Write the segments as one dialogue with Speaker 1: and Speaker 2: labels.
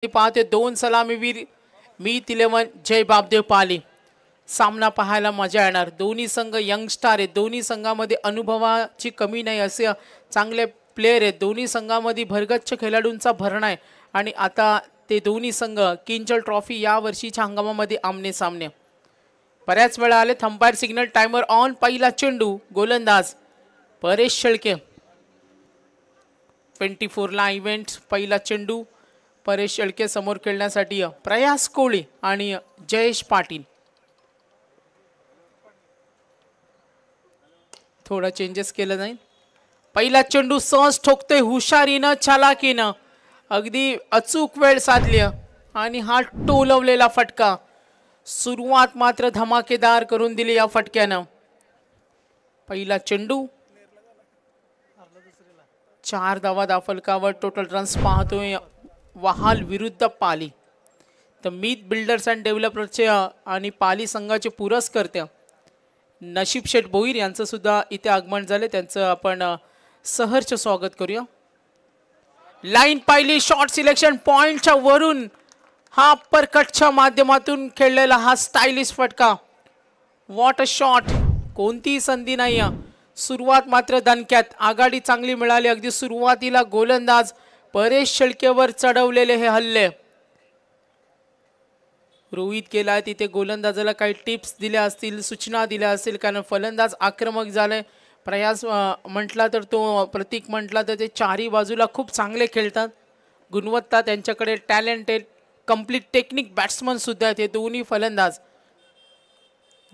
Speaker 1: पाहते दोन सलामीवीर मीत 11 जय बापदेव पाली. सामना पाहायला मजा येणार. दोन्ही संघ यंगस्टार आहेत. दोन्ही संघामध्ये अनुभवाची कमी नाही असे चांगले प्लेयर आहेत. दोन्ही संघामध्ये भरगच्च खेळाडूंचा भरणा आहे आणि आता ते दोन्ही संघ किंजल ट्रॉफी या वर्षीच्या हंगामामध्ये आमने सामने. बऱ्याच वेळा आले. Umpire signal timer on. पहिला चेंडू गोलंदाज परेश शेळके. 24 ला इव्हेंट. पहिला चेंडू परेश शेळके समोर खेळण्यासाठी प्रयास कोळी आणि जयेश पाटील. थोडा चेंजेस केलं जाईल. पहिला चेंडू सहज ठोकते हुशारीनं चालाकीनं. अगदी अचूक वेळ साधली आणि हा टोलवलेला फटका. सुरुवात मात्र धमाकेदार करून दिली या फटक्यानं. पहिला चेंडू 4 धावा दाफलकावर. टोटल रन्स पाहतोय वहाल विरुद्ध पाली. तर मीत बिल्डर्स अँड डेव्हलपर्सचे आणि पाली संघाचे पुरस्कर्ते नशीब शेठ भोईर यांचं सुद्धा इथे आगमन झाले. त्यांचं आपण सहर्ष स्वागत करूया. लाईन पाहिली. शॉर्ट सिलेक्शन पॉइंटच्या वरून हा परकटच्या माध्यमातून खेळलेला हा स्टायलिश फटका. What a shot. कोणतीही संधी नाही. सुरुवात मात्र दणक्यात. आघाडी चांगली मिळाली. अगदी सुरुवातीला गोलंदाज परेश शेळकेवर चढवलेले हे हल्ले. रोहित केला तिथे गोलंदाजाला काही टिप्स दिल्या असतील, सूचना दिल्या असतील, कारण फलंदाज आक्रमक झाले. प्रयास म्हटला तर तो प्रतीक म्हटला तर ते चारही बाजूला खूप चांगले खेळतात. गुणवत्ता त्यांच्याकडे, टॅलेंटेड कंप्लीट टेक्निक बॅट्समन सुद्धा आहेत हे दोन्ही फलंदाज.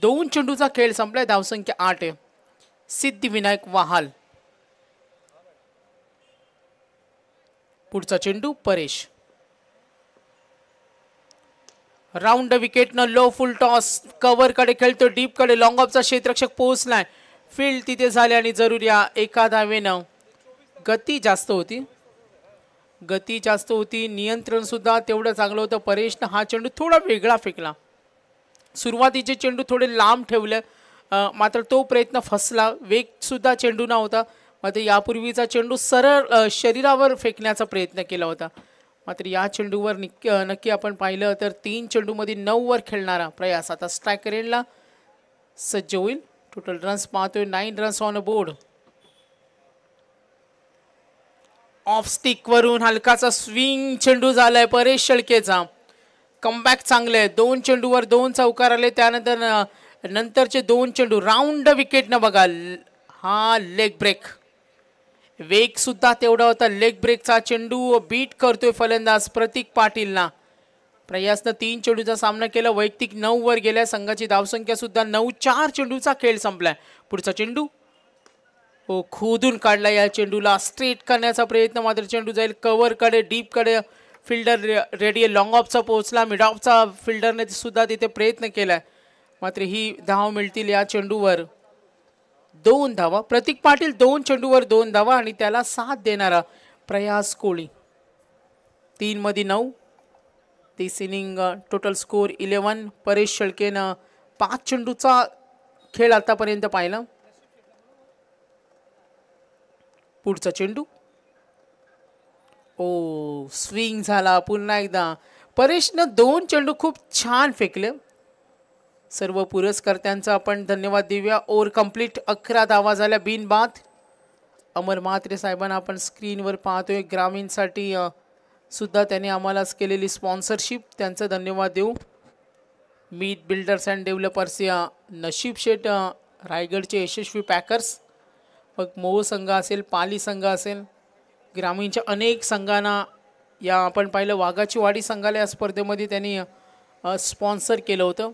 Speaker 1: 2 चेंडूचा खेळ संपलाय. धावसंख्या 8 आहे. सिद्धिविनायक वहाल. पुढचा चेंडू परेश. राऊंड विकेटनं लो फुल टॉस. कव्हर कडे खेळतो. डीप कडे लॉंग ऑफचा क्षेत्ररक्षक पोहोचलाय. फील्ड तिथे झाले आणि जरूर या एका धावेनं. गती जास्त होती. नियंत्रण सुद्धा तेवढं चांगलं होतं. परेशनं हा चेंडू थोडा वेगळा फेकला. सुरुवातीचे चेंडू थोडे लांब ठेवले मात्र तो प्रयत्न फसला. वेग सुद्धा चेंडू नव्हता. मात्र यापूर्वीचा चेंडू सरळ शरीरावर फेकण्याचा प्रयत्न केला होता. मात्र या चेंडूवर नक्की आपण पाहिलं तर 3 चेंडूमध्ये 9 वर खेळणारा प्रयास आता स्ट्रायकर एंडला सज्ज होईल. टोटल रन्स पाहतोय 9 runs on a board. Of stick वरून हलकाचा स्विंग चेंडू झालाय परेश शेळकेचा. कमबॅक चांगले. 2 चेंडूवर 2 चौकार आले. त्यानंतर नंतरचे 2 चेंडू राऊंड विकेट न बघा. हा लेग ब्रेक. वेग सुद्धा तेवढा होता. लेग ब्रेकचा चेंडू बीट करतोय फलंदाज प्रतीक पाटीलला. प्रयासनं 3 चेंडूचा सामना केला. वैयक्तिक 9 वर गेल्या. संघाची धावसंख्या सुद्धा 9. 4 चेंडूचा खेळ संपलाय. पुढचा चेंडू खोदून काढला. या चेंडूला स्ट्रेट करण्याचा प्रयत्न मात्र चेंडू जाईल कव्हर कडे, डीप कडे. Fielder ready. लॉंग ऑफचा पोहोचला. मिड ऑफचा फिल्डरने सुद्धा तिथे प्रयत्न केलाय मात्र ही धाव मिळतील या चेंडूवर. 2 धावा. प्रतीक पाटील 2 चेंडूवर 2 धावा आणि त्याला साथ देणारा प्रयास कोळी. 3 मध्ये 9. This inning total score 11. Paresh शेळकेनं 5 चेंडूचा खेळ आतापर्यंत पाहिला. पुढचा चेंडू स्विंग झाला. पुन्हा एकदा परेशनं 2 चेंडू खूप छान फेकले. सर्व पुरस्कर्त्यांचा आपण धन्यवाद देऊया. Over complete. 11 धावा झाल्या बिनबाद. अमर म्हात्रे साहेबांना आपण स्क्रीनवर पाहतोय. ग्रामीणसाठी सुद्धा त्यांनी आम्हालाच केलेली स्पॉन्सरशिप, त्यांचा धन्यवाद देऊ. मीत बिल्डर्स अँड डेव्हलपर्स या नशीब शेठ रायगडचे यशस्वी पॅकर्स. मग मोह संघ असेल, पाली संघ असेल, ग्रामीणच्या अनेक संघांना या आपण पाहिलं वाघाची वाडी संघाला या स्पर्धेमध्ये त्यांनी स्पॉन्सर केलं होतं.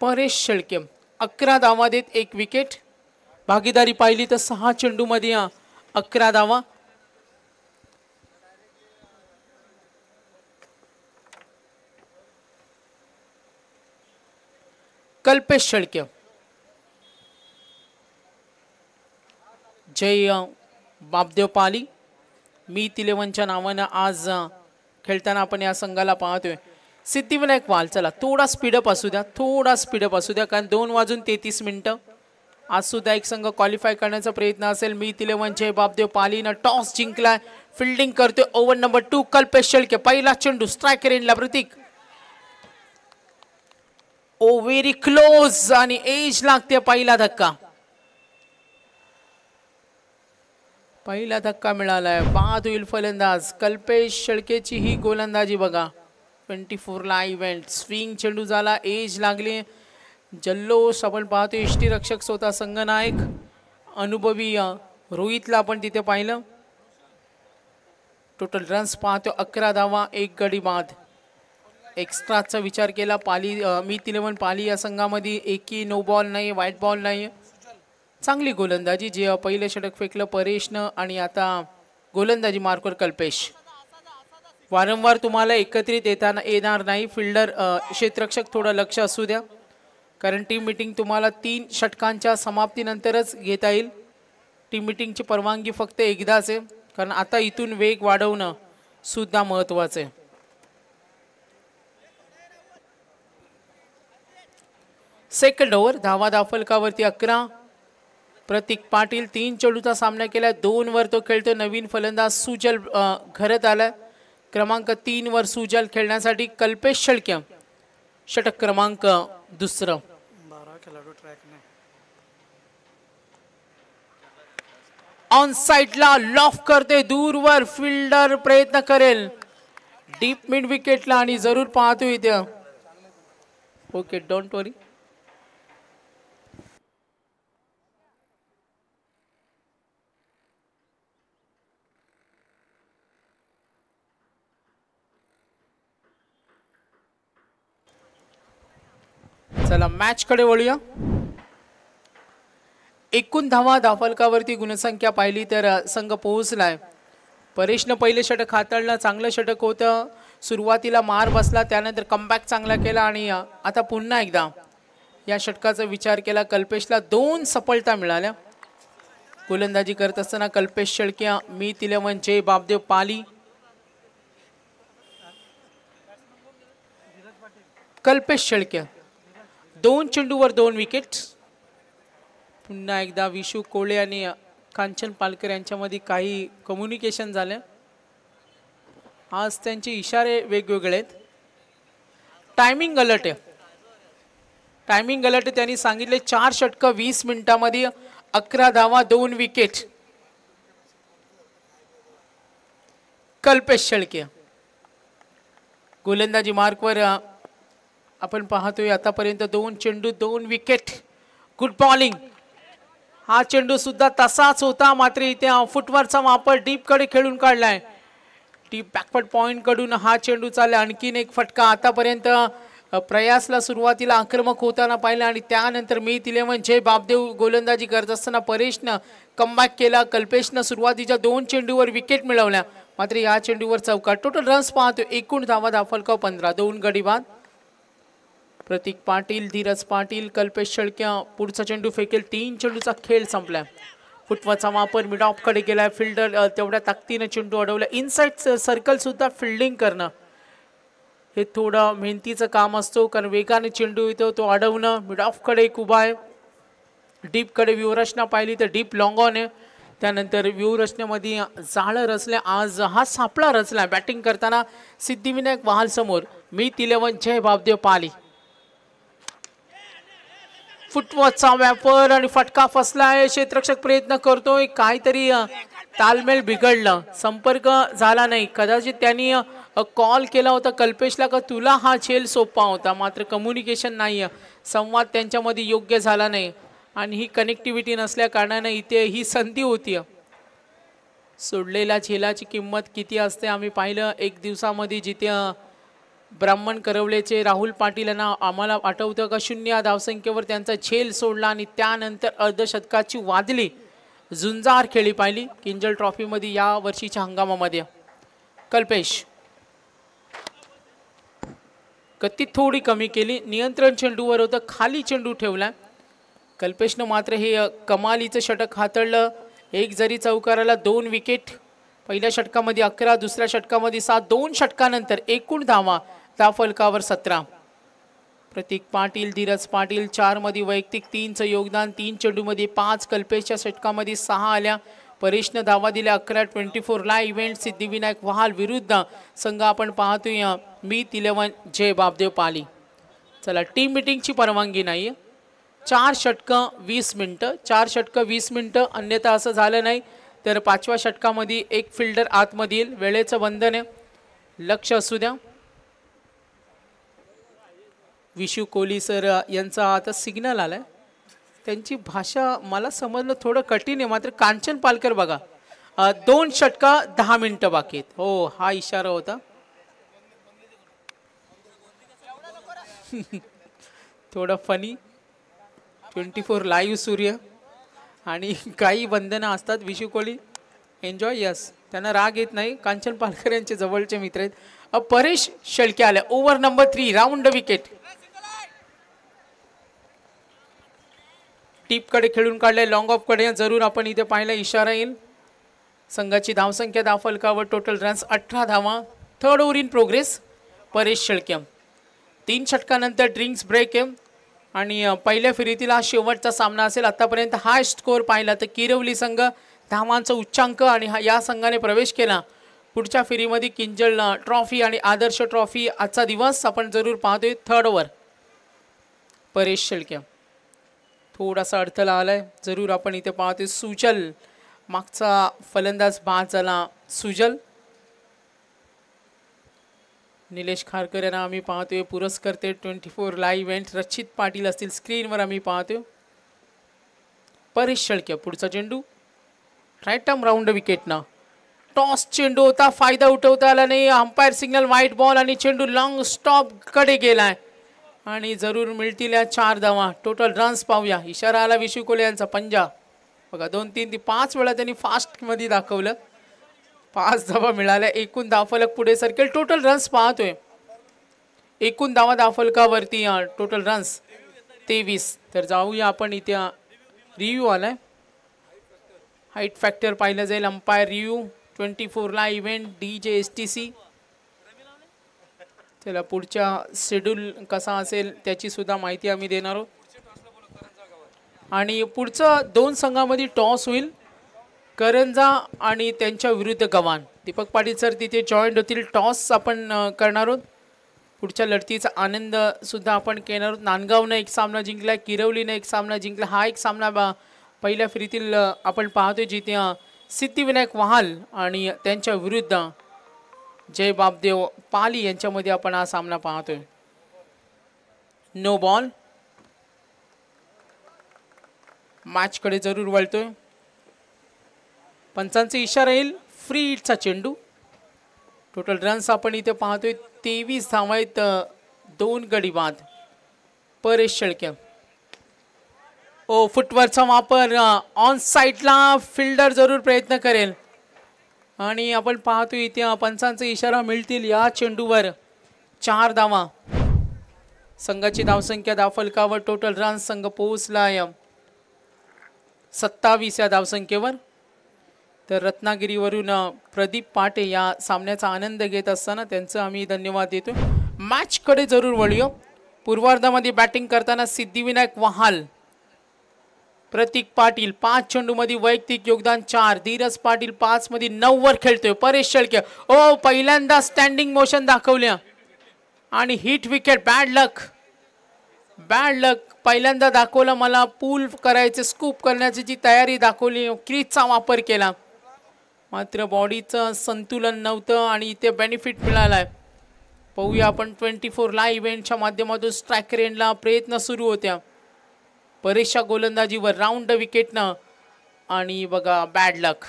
Speaker 1: परेश शेळके 11 धावा देत 1 विकेट. भागीदारी पाहिली तर 6 चेंडूमध्ये 11 धावा. कल्पेश शेळके. जय बापदेव पाली. मीत 11च्या नावानं आज खेळताना आपण या संघाला पाहतोय. सिद्धिविनायक वाल. चला थोडा स्पीडअप असू द्या कारण 2 वाजून 33 मिनिटं. आज सुद्धा एक संघ क्वालिफाय करण्याचा प्रयत्न असेल. मीत 11चे बापदेव पालीनं टॉस जिंकलाय. फिल्डिंग करतोय ओव्हर नंबर 2 कल्पेश शेळके. पहिला चेंडू स्ट्रायकर एंडला प्रतीक. ओ व्हेरी क्लोज आणि एज लागते. पहिला धक्का मिळालाय. बाद होईल फलंदाज. कल्पेश शेळकेची ही गोलंदाजी बघा. 24 ला इव्हेंट. स्विंग चेंडू झाला. एज लागली. जल्लोष आपण पाहतो. यष्टीरक्षक स्वतः संघनायक अनुभवी रोहितला आपण तिथे पाहिलं. टोटल रन्स पाहतो 11 धावा 1 गडी बाद. एक्स्ट्राचा विचार केला पाली मीत 11 पाली या संघामध्ये एकही नो बॉल नाही, व्हाईट बॉल नाही. चांगली गोलंदाजी. जे पहिले षटक फेकलं परेशनं आणि आता गोलंदाजी मार्कवर कल्पेश. वारंवार तुम्हाला एकत्रित येणार नाही. फिल्डर क्षेत्ररक्षक थोडं लक्ष असू द्या, कारण टीम मीटिंग तुम्हाला 3 षटकांच्या समाप्तीनंतरच घेता येईल. टीम मीटिंगची परवानगी फक्त एकदाच आहे, कारण आता इथून वेग वाढवणं सुद्धा महत्त्वाचं आहे. Second over. धावा दाफलकावरती 11. प्रतीक पाटील 3 चेंडूचा सामना केला. 2 वर तो खेळतो. नवीन फलंदाज सुजल घरात आलाय. क्रमांक 3 वर सुजल खेळण्यासाठी कल्पेश शेळके. षटक क्रमांक 2. ऑन साइडला लॉफ करते. दूरवर फिल्डर प्रयत्न करेल डीप मिड विकेटला आणि जरूर पाहतो इथे. Okay, don't worry. चला मॅच कडे वळूया. एकूण धावा दाफलकावरती गुणसंख्या पाहिली तर संघ पोहोचलाय. परेशनं पहिले षटक हाताळलं. चांगलं षटक होतं. सुरुवातीला मार बसला, त्यानंतर कमबॅक चांगला केला आणि आता पुन्हा एकदा या षटकाचा विचार केला. कल्पेशला 2 सफलता मिळाल्या. गोलंदाजी करत असताना कल्पेश शेळके. मीत 11चे बापदेव पाली. कल्पेश शेळके 2 चेंडूवर 2 विकेट. पुन्हा एकदा विशू कोळे आणि कांचन पालकर यांच्यामध्ये काही कम्युनिकेशन झाले. आज त्यांचे इशारे वेगवेगळे आहेत. टायमिंग अलर्ट आहे. त्यांनी सांगितले 4 षटकं 20 मिनिटांमध्ये 11 धावा 2 विकेट. कल्पेश शेळके गोलंदाजी मार्कवर आपण पाहतोय. आतापर्यंत 2 चेंडू 2 विकेट. Good bowling. हा चेंडू सुद्धा तसाच होता, मात्र इथे फुटवरचा वापर डीप कडे खेळून काढलाय. डीप बॅकवर्ड पॉइंट कडून हा चेंडू चालला. आणखीन एक फटका. आतापर्यंत प्रयासला सुरुवातीला आक्रमक होताना पाहिलं आणि त्यानंतर मीत 11चे बापदेव गोलंदाजी करत असताना परेशनं कमबॅक केला. कल्पेशनं सुरुवातीच्या 2 चेंडूवर विकेट मिळवल्या, मात्र या चेंडूवर चौकार. टोटल रन्स पाहतो. एकूण धावा दाफलकाव 15. 2 गडी बाद. प्रतीक पाटील, धीरज पाटील, कल्पेश शेळके पुढचा चेंडू फेकेल. 3 चेंडूचा खेळ संपला. फुटवाचा वापर मिड ऑफ कडे केलाय. फिल्डर तेवढ्या ताकदीने चेंडू अडवला. इनसाइड सर्कल सुद्धा फिल्डिंग करणं हे थोडं मेहनतीचं काम असतो, कारण वेगाने चेंडू येतो तो अडवणं. मिड ऑफ कडे एक उभा आहे. डीप कडे व्यूहरचना पाहिली तर डीप लॉंग ऑन आहे. त्यानंतर व्यूहरचनेमध्ये जाळं रचले. आज हा सापळा रचला. बॅटिंग करताना सिद्धिविनायक वहाल समोर. मीत 11चे बापदेव पाली. फुटवरचा व्यापार आणि फटका फसलाय. क्षेत्ररक्षक प्रयत्न करतोय. काहीतरी तालमेल बिघडलं. संपर्क झाला नाही. कदाचित त्यांनी कॉल केला होता कल्पेशला का तुला हा झेल सोपा होता, मात्र कम्युनिकेशन नाही. संवाद त्यांच्यामध्ये योग्य झाला नाही आणि ही कनेक्टिव्हिटी नसल्या कारणाने इथे ही संधी होती. सोडलेल्या झेलाची किंमत किती असते आम्ही पाहिलं. 1 दिवसामध्ये जिथे ब्राह्मण करवलेचे राहुल पाटील यांना आम्हाला आठवतं का 0 या धावसंख्येवर त्यांचा झेल सोडला आणि त्यानंतर अर्धशतकाची वादली झुंजार खेळी पाहिली किंजल ट्रॉफीमध्ये या वर्षीच्या हंगामामध्ये. कल्पेश गती थोडी कमी केली. नियंत्रण चेंडूवर होतं. खाली चेंडू ठेवला. कल्पेशनं मात्र हे कमालीचं षटक हाताळलं. 1 जरी चौकाराला 2 विकेट. पहिल्या षटकामध्ये 11, दुसऱ्या षटकामध्ये 7. 2 षटकानंतर एकूण धावा दाफलकावर 17. प्रतीक पाटील, धीरज पाटील 4 मध्ये वैयक्तिक 3चं योगदान, 3 चेंडूमध्ये 5, कल्पेशच्या षटकामध्ये 6 आल्या. परेशनं धावा दिल्या 11-24 ला इव्हेंट सिद्धिविनायक वहाल विरुद्ध संघ आपण पाहतोय मीत 11 जय बापदेव पाली. चला टीम मीटिंगची परवानगी नाही. 4 षटकं 20 मिनिटं, 4 षटकं 20 मिनिटं, अन्यथा असं झालं नाही तर 5व्या षटकामध्ये एक फिल्डर आतमध्ये येईल. वेळेचं बंधन आहे, लक्ष असू द्या. विशू कोहली सर यांचा आता सिग्नल आलाय. त्यांची भाषा मला समजलं थोडं कठीण आहे, मात्र कांचन पालकर बघा 2 षटकं 10 मिनिटं बाकी आहेत. हो, हा इशारा होता. थोडं फनी. 24 लाईव्ह सूर्य आणि काही बंधनं असतात. विशू कोहली एन्जॉय. यस, त्यांना राग येत नाही. कांचन पालकर यांचे जवळचे मित्र आहेत. परेश शेळके आले. Over number 3, round wicket. टीप कडे खेळून काढले, लॉंग ऑफ कडे जरूर आपण इथे पाहिला इशारा येईल. संघाची धावसंख्या धावफलकावर टोटल रन्स 18 धावा. Third over in progress. Paresh Shelke 3 षटकानंतर ड्रिंक्स ब्रेक आहे आणि पहिल्या फेरीतील हा शेवटचा सामना असेल. आतापर्यंत हाय स्कोअर पाहिला तर किरवली संघ धावांचा उच्चांक आणि या संघाने प्रवेश केला पुढच्या फेरीमध्ये. किंजल ट्रॉफी आणि आदर्श ट्रॉफी आजचा दिवस आपण जरूर पाहतोय. Third over Paresh Shelke. थोडासा अडथळा आलाय, जरूर आपण इथे पाहतोय. सुजल मागचा फलंदाज बाद झाला. सुजल निलेश खारकर यांना आम्ही पाहतोय. पुरस्कर्ते 24 लाईव्ह इव्हेंट रचित पाटील असतील स्क्रीनवर आम्ही पाहतोय. परेश शेळके पुढचा चेंडू राईट आर्म राऊंड विकेटनं. टॉस चेंडू होता, फायदा उठवता आला नाही. अंपायर सिग्नल व्हाईट बॉल आणि चेंडू लॉंग स्टॉप कडे गेलाय आणि जरूर मिळतील या 4 धावा. टोटल रन्स पाहूया. इशारा आला विशू कोहली यांचा. पंजा बघा 2 3 5 वेळा त्यांनी फास्ट मध्ये दाखवलं. 5 धावा मिळाल्या. एकूण धावफलक पुढे सरकेल. टोटल रन्स पाहतोय. एकूण धावा धावफलकावरती टोटल रन्स 23. तर जाऊया आपण इथे रिव्ह्यू आलाय. हाईट फॅक्टर पाहिलं जाईल. अंपायर रिव्ह्यू 24 ला इव्हेंट DJSTC. चला पुढच्या शेड्यूल कसा असेल त्याची सुद्धा माहिती आम्ही देणार आहोत. आणि पुढचं 2 संघामध्ये टॉस होईल. करंजा आणि त्यांच्या विरुद्ध गव्हाण. दीपक पाटील सर तिथे जॉईंट होतील. टॉस आपण करणार आहोत. पुढच्या लढतीचा आनंद सुद्धा आपण घेणार आहोत. नांदगावनं एक सामना जिंकला, किरवलीनं एक सामना जिंकला. हा एक सामना पहिल्या फेरीतील आपण पाहतोय जिथे सिद्धिविनायक वहाल आणि त्यांच्या विरुद्ध जय बापदेव पाली यांच्यामध्ये आपण हा सामना पाहतोय. No ball. मॅचकडे जरूर वळतोय. पंचांचा इशारा येईल. फ्री हिटचा चेंडू. टोटल रन्स आपण इथे पाहतोय 23 धावा आहेत. 2 गडी बाद. परेश शेळके. ओ फुटवरचा वापर. ऑन साईडला फिल्डर जरूर प्रयत्न करेल आणि आपण पाहतोय इथे पंचांचा इशारा मिळतील. या चेंडूवर 4 धावा. संघाची धावसंख्या धावफलकावर टोटल रन्स संघ पोहोचला 27 या धावसंख्येवर. तर रत्नागिरीवरून प्रदीप पाटे या सामन्याचा आनंद घेत असताना त्यांचं आम्ही धन्यवाद देतो. मॅचकडे जरूर वळूया. पूर्वार्धामध्ये बॅटिंग करताना सिद्धिविनायक वहाल, प्रतीक पाटील 5 चेंडूमध्ये वैयक्तिक योगदान 4. धीरज पाटील 5 मध्ये 9 वर खेळतोय. परेश शेळके ओ पहिल्यांदा स्टँडिंग मोशन दाखवल्या आणि hit wicket. Bad luck, bad luck पहिल्यांदा दाखवलं. मला पूल करायचे, स्कूप करण्याची जी तयारी दाखवली, क्रीजचा वापर केला, मात्र बॉडीचं संतुलन नव्हतं आणि इथे बेनिफिट मिळालाय. पाहूया आपण 24 लाईव्ह इव्हेंटच्या माध्यमातून स्ट्रायकर एंडला प्रयत्न सुरू होत्या. परेशच्या गोलंदाजीवर राऊंड विकेटनं आणि बघा बॅड लक,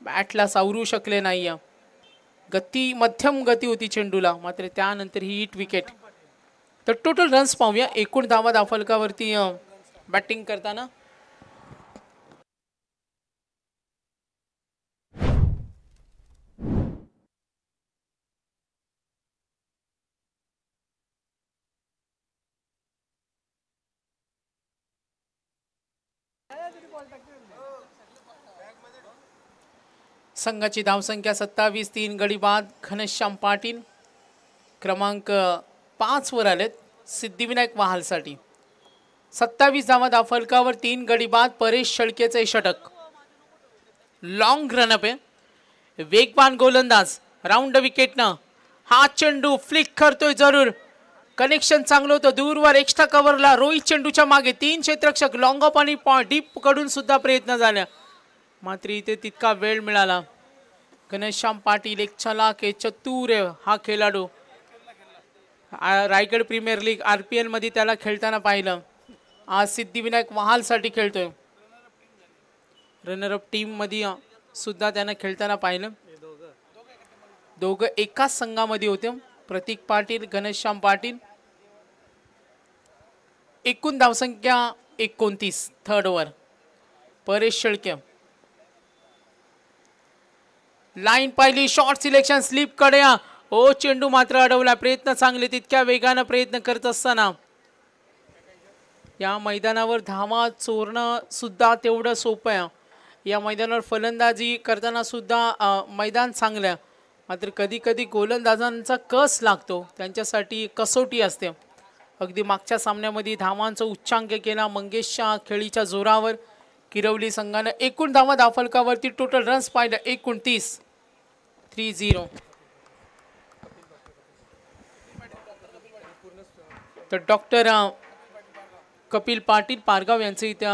Speaker 1: बॅटला सावरू शकले नाही. गती मध्यम गती होती चेंडूला, मात्र त्यानंतर ही हिट विकेट. तर टोटल रन्स पाहूया. एकूण धावा धावफलकावरती बॅटिंग करताना संघाची धावसंख्या 27. 3 गडी बाद. घनश्याम पाटील क्रमांक 5 वर आलेत. सिद्धिविनायक महालसाठी. 27 धावा धावफलकावर 3 गडी बाद. परेश शेळकेचे षटक. लॉंग रनअप आहे. वेगवान गोलंदाज राऊंड विकेटनं हा चेंडू फ्लिक करतोय जरूर. कनेक्शन चांगलं होतं दूरवर एक्स्ट्रा कव्हरला. रोहित चेंडूच्या मागे 3 क्षेत्ररक्षक लॉंग ऑफ आणि डीप कडून सुद्धा प्रयत्न झाला मात्र इथे तितका वेळ मिळाला. घनश्याम पाटील एक चलाक चतुर हा खेळाडू. रायगड प्रीमियर लीग RPL मध्ये त्याला खेळताना पाहिलं. आज सिद्धिविनायक महालसाठी खेळतोय. रनरअप टीम मध्ये सुद्धा त्यांना खेळताना पाहिलं. दोघं एकाच संघामध्ये होते. प्रतीक पाटील घनश्याम पाटील. एकूण धावसंख्या 29. Third over. Paresh Shelke line पाहिली. शॉर्ट सिलेक्शन स्लिप कडे. ओ चेंडू मात्र अडवला. प्रयत्न चांगले तितक्या वेगानं प्रयत्न करत असताना या मैदानावर धावा चोरणं सुद्धा तेवढं सोपं आहे. या मैदानावर फलंदाजी करताना सुद्धा मैदान चांगलं मात्र कधी कधी गोलंदाजांचा कस लागतो. त्यांच्यासाठी कसोटी असते. अगदी मागच्या सामन्यामध्ये धावांचा उच्चांक केला मंगेशच्या खेळीच्या जोरावर. किरवली संघानं एकूण धावा धावफलकावरती टोटल रन्स पाहिलं 29. 3-0. तर डॉक्टर कपिल पाटील पारगाव यांचं इथे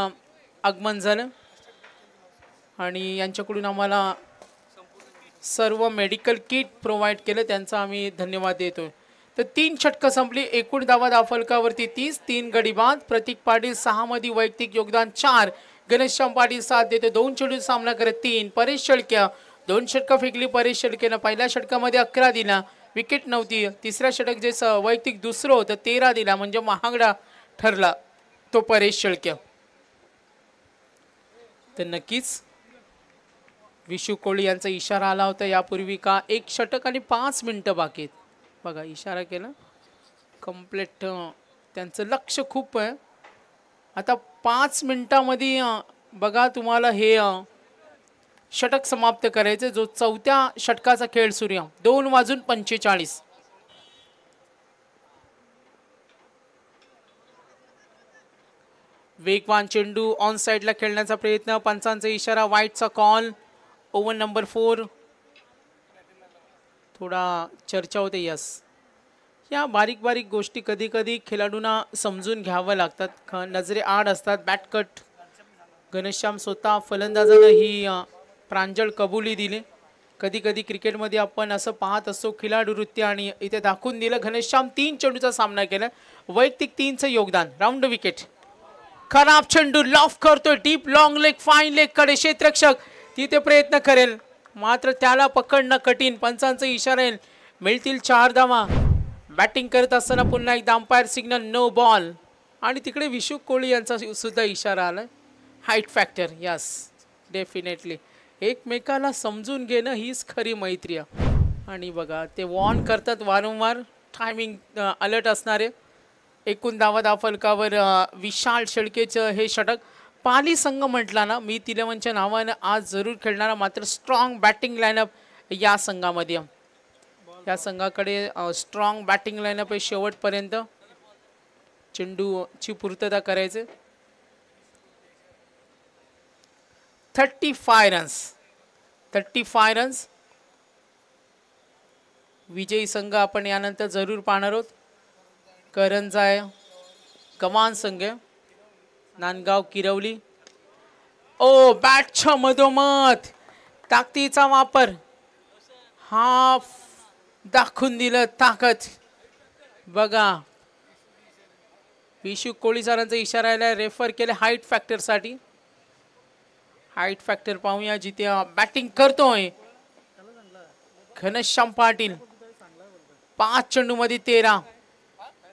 Speaker 1: आगमन झालं आणि यांच्याकडून आम्हाला सर्व मेडिकल किट प्रोव्हाइड केलं. त्यांचा आम्ही धन्यवाद देतोय. तर 3 षटकं संपली. एकूण धावा धावफलकावरती 30. 3 गडी बाद. प्रतीक पाटील 6 मध्ये वैयक्तिक योगदान 4. घनश्याम पाटील 7 देतो. 2 चेंडू सामना करत 3. परेश शेळके 2 षटकं फेकली. परेश शेळकेनं पहिल्या षटकामध्ये 11 दिला. विकेट नव्हती. तिसऱ्या षटक जे वैयक्तिक दुसरं होतं 13 दिला म्हणजे महागडा ठरला तो परेश शेळके. तर नक्कीच विशू कोळी यांचा इशारा आला होता यापूर्वी का 1 षटक आणि 5 मिनिटं बाकी आहेत. बघा इशारा केला कंप्लीट. त्यांचं लक्ष खूप आहे. आता 5 मिनिटांमध्ये बघा तुम्हाला हे षटक समाप्त करायचे. जो 4थ्या षटकाचा खेळ सुरू आहे. 2:45. वेगवान चेंडू ऑन साइडला खेळण्याचा प्रयत्न. पंचांचा इशारा. वाईटचा कॉल. Over number 4. थोडा चर्चा होते. यस या बारीक बारीक गोष्टी कधी कधी खेळाडूंना समजून घ्यावं लागतात. नजरे आड असतात. Bat cut. घनश्याम स्वतः फलंदाजानं ही प्रांजळ कबुली दिली. कधी कधी क्रिकेटमध्ये आपण असं पाहत असतो खिलाडूवृत्ती आणि इथे दाखवून दिलं. घनश्याम 3 चेंडूचा सामना केला. वैयक्तिक 3चं योगदान. Round wicket. खराब चेंडू लॉफ करतोय. Deep long leg fine leg कडे क्षेत्ररक्षक तिथे प्रयत्न करेल मात्र त्याला पकडणं कठीण. पंचांचा इशारा येईल. मिळतील 4 धावा. बॅटिंग करत असताना पुन्हा एकदा अंपायर सिग्नल नो बॉल आणि तिकडे विशू कोळी यांचा सुद्धा इशारा आला. Height factor. यस डेफिनेटली एकमेकाला समजून घेणं हीच खरी मैत्री आहे. आणि बघा ते वॉर्न करतात वारंवार. टायमिंग अलर्ट असणारे. एकूण धावा धावफलकावर विशाल शेळकेचं हे षटक. पाली संघ म्हटला ना मी 11च्या नावानं आज जरूर खेळणारा मात्र स्ट्रॉंग बॅटिंग लाईनअप या संघामध्ये. या संघाकडे स्ट्रॉंग बॅटिंग लाईनअप आहे शेवटपर्यंत. चेंडूची पूर्तता करायचे. 35 रन्स. 35 रन्स. विजयी संघ आपण यानंतर जरूर पाहणार आहोत. करंजाय गव्हाण संघ. नांदगाव किरवली. ओ बॅटच्या मधोमध ताकदीचा वापर. हाफ दाखवून दिलं ताकद. बघा विशू कोळी सरांचा इशारा आला. रेफर केले हाईट फॅक्टर साठी. हाईट फॅक्टर पाहूया जिथे बॅटिंग करतोय घनश्याम पाटील. 5 चेंडू मध्ये 13.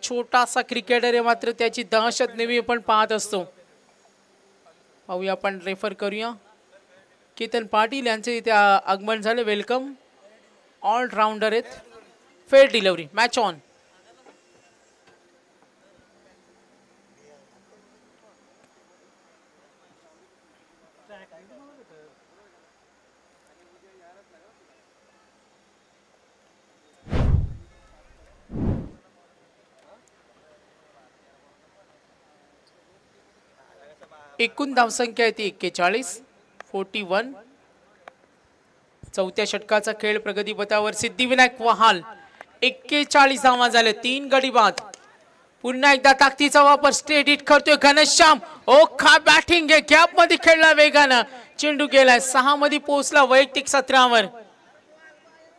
Speaker 1: छोटासा क्रिकेटर आहे मात्र त्याची दहशत नेहमी आपण पाहत असतो. पाहूया आपण रेफर करूया. केतन पाटील यांचे इथे आगमन झाले. वेलकम. ऑलराऊंडर आहेत. Fair delivery. Match on. एकूण धावसंख्या आहे ती 41, 41. चौथ्या षटकाचा खेळ प्रगतीपथावर. सिद्धिविनायक वहाल 41 धावा झाले, 3 गडी बाद. पुन्हा एकदा ताकदीचा वापर, स्ट्रेट हिट करतोय घनश्याम. ओ खा बॅटिंग आहे, गॅप मध्ये खेळला वेगानं, चेंडू गेलाय 6 मध्ये पोहोचला वैयक्तिक सत्रावर.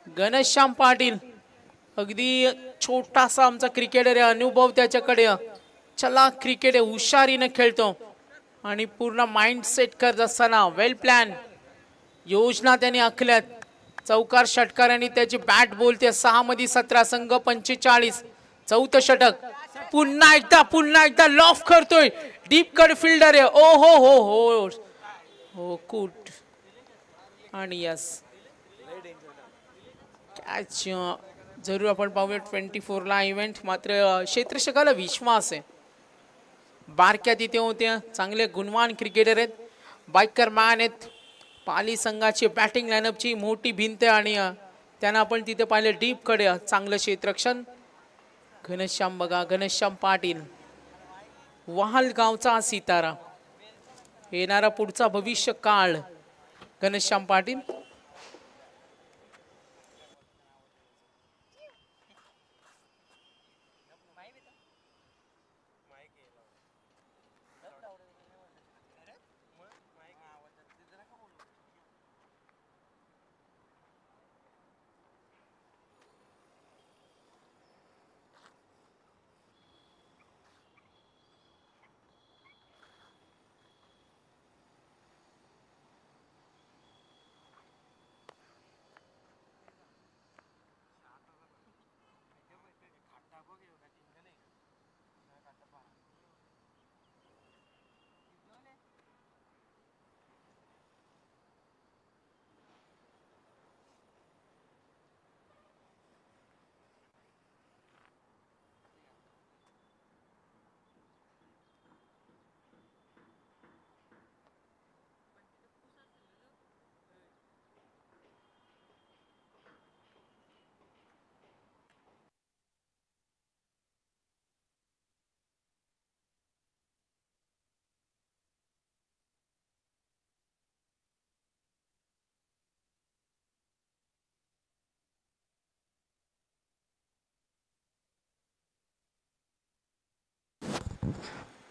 Speaker 1: घनश्याम पाटील अगदी छोटासा आमचा क्रिकेटर आहे, अनुभव त्याच्याकडे, चला क्रिकेट आहे, हुशारीनं खेळतो आणि पूर्ण माइंड सेट करत असताना वेल प्लॅन योजना त्याने आखल्यात. चौकार षटकारांनी त्याची बॅट बोलते. 6 मध्ये 17, संघ 45. चौथं षटक. पुन्हा एकदा लॉफ करतोय, डीप कट फिल्डर आहे. ओ हो हो हो हो कुट आणि यस कॅच. जरूर आपण पाहूया 24ला इव्हेंट. मात्र क्षेत्ररक्षकाला विश्वास आहे, बारक्या तिथे होत्या, चांगले गुणवान क्रिकेटर आहेत, बायकर मॅन आहेत. पाली संघाची बॅटिंग लाईनअपची मोठी भिंत आणि त्यांना आपण तिथे पाहिले डीप कडे चांगलं क्षेत्ररक्षण. घनश्याम बघा, घनश्याम पाटील वहाल गावचा सितारा, येणारा पुढचा भविष्य काळ घनश्याम पाटील.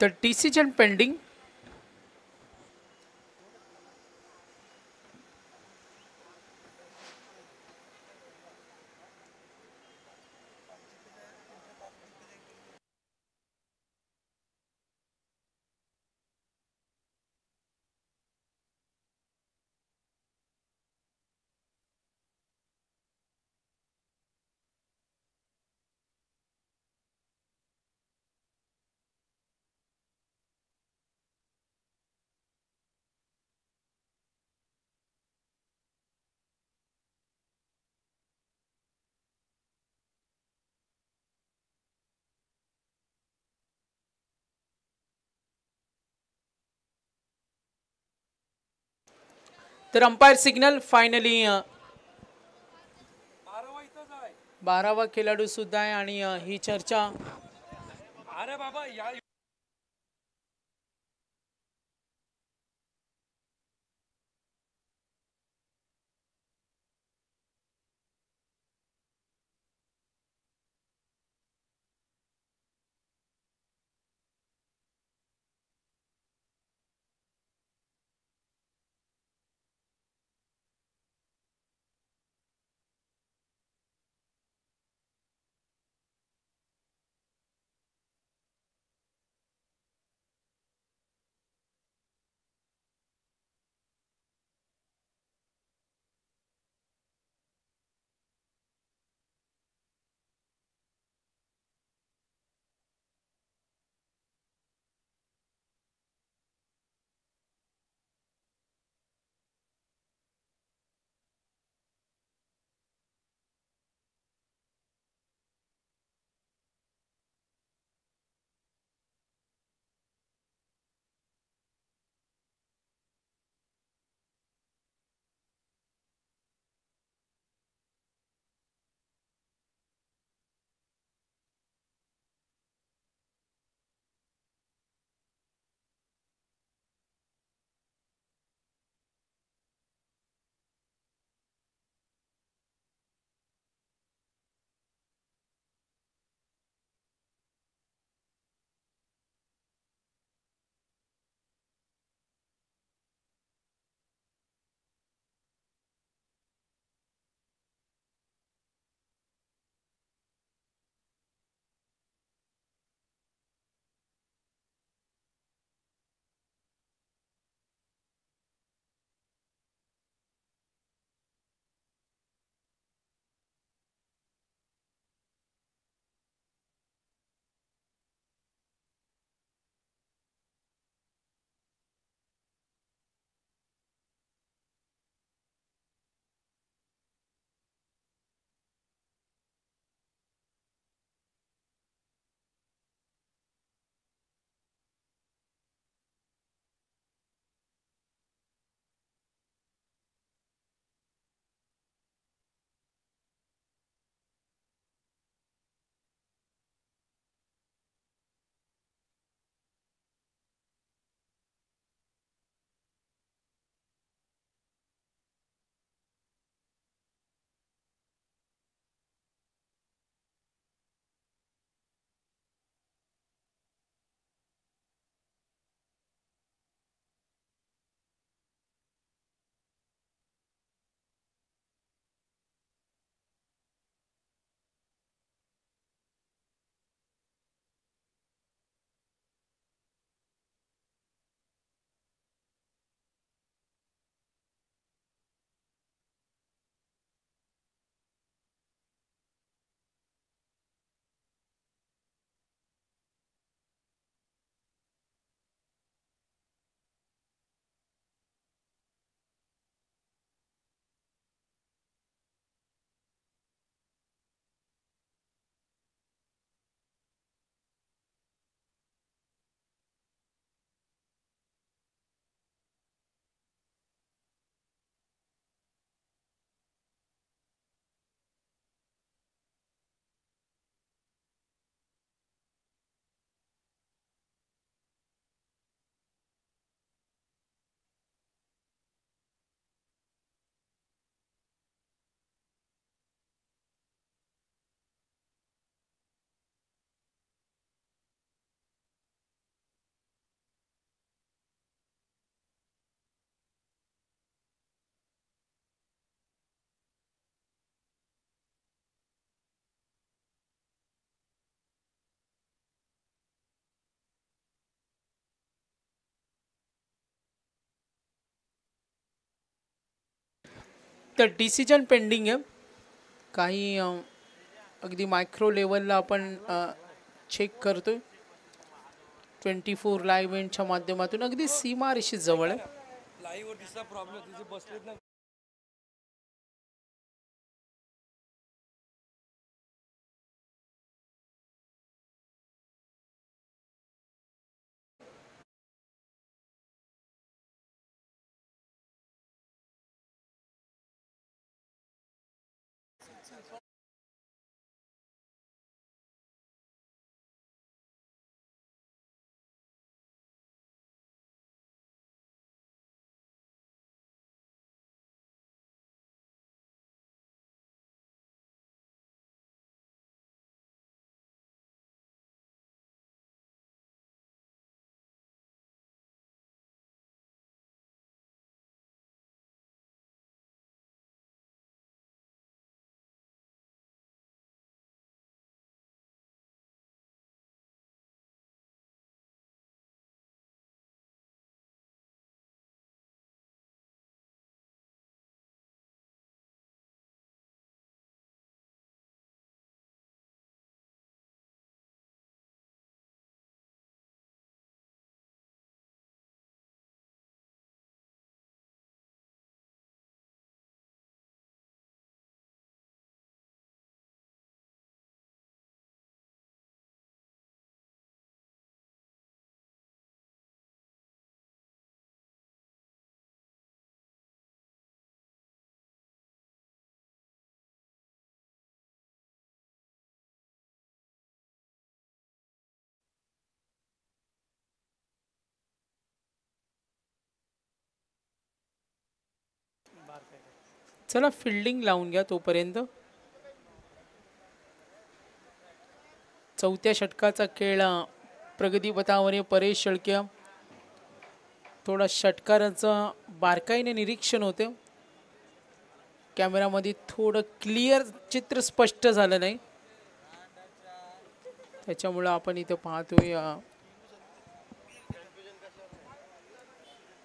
Speaker 1: तर डिसिजन पेंडिंग. तर अंपायर सिग्नल फायनली 12वा खेळाडू सुद्धा आहे आणि ही चर्चा तर डिसिजन पेंडिंग आहे. काही अगदी मायक्रो लेवलला आपण चेक करतोय. 24 लाईव्ह इव्हेंटच्या माध्यमातून अगदी सीमारेषी जवळ आहे. चला फिल्डिंग लावून घ्या तोपर्यंत. चौथ्या षटकाचा खेळ प्रगतीपथावर आहे. परेश शेळके थोडा षटकाराचं बारकाईने निरीक्षण होते. कॅमेरामध्ये थोडं क्लिअर चित्र स्पष्ट झालं नाही, त्याच्यामुळं आपण इथं पाहतोय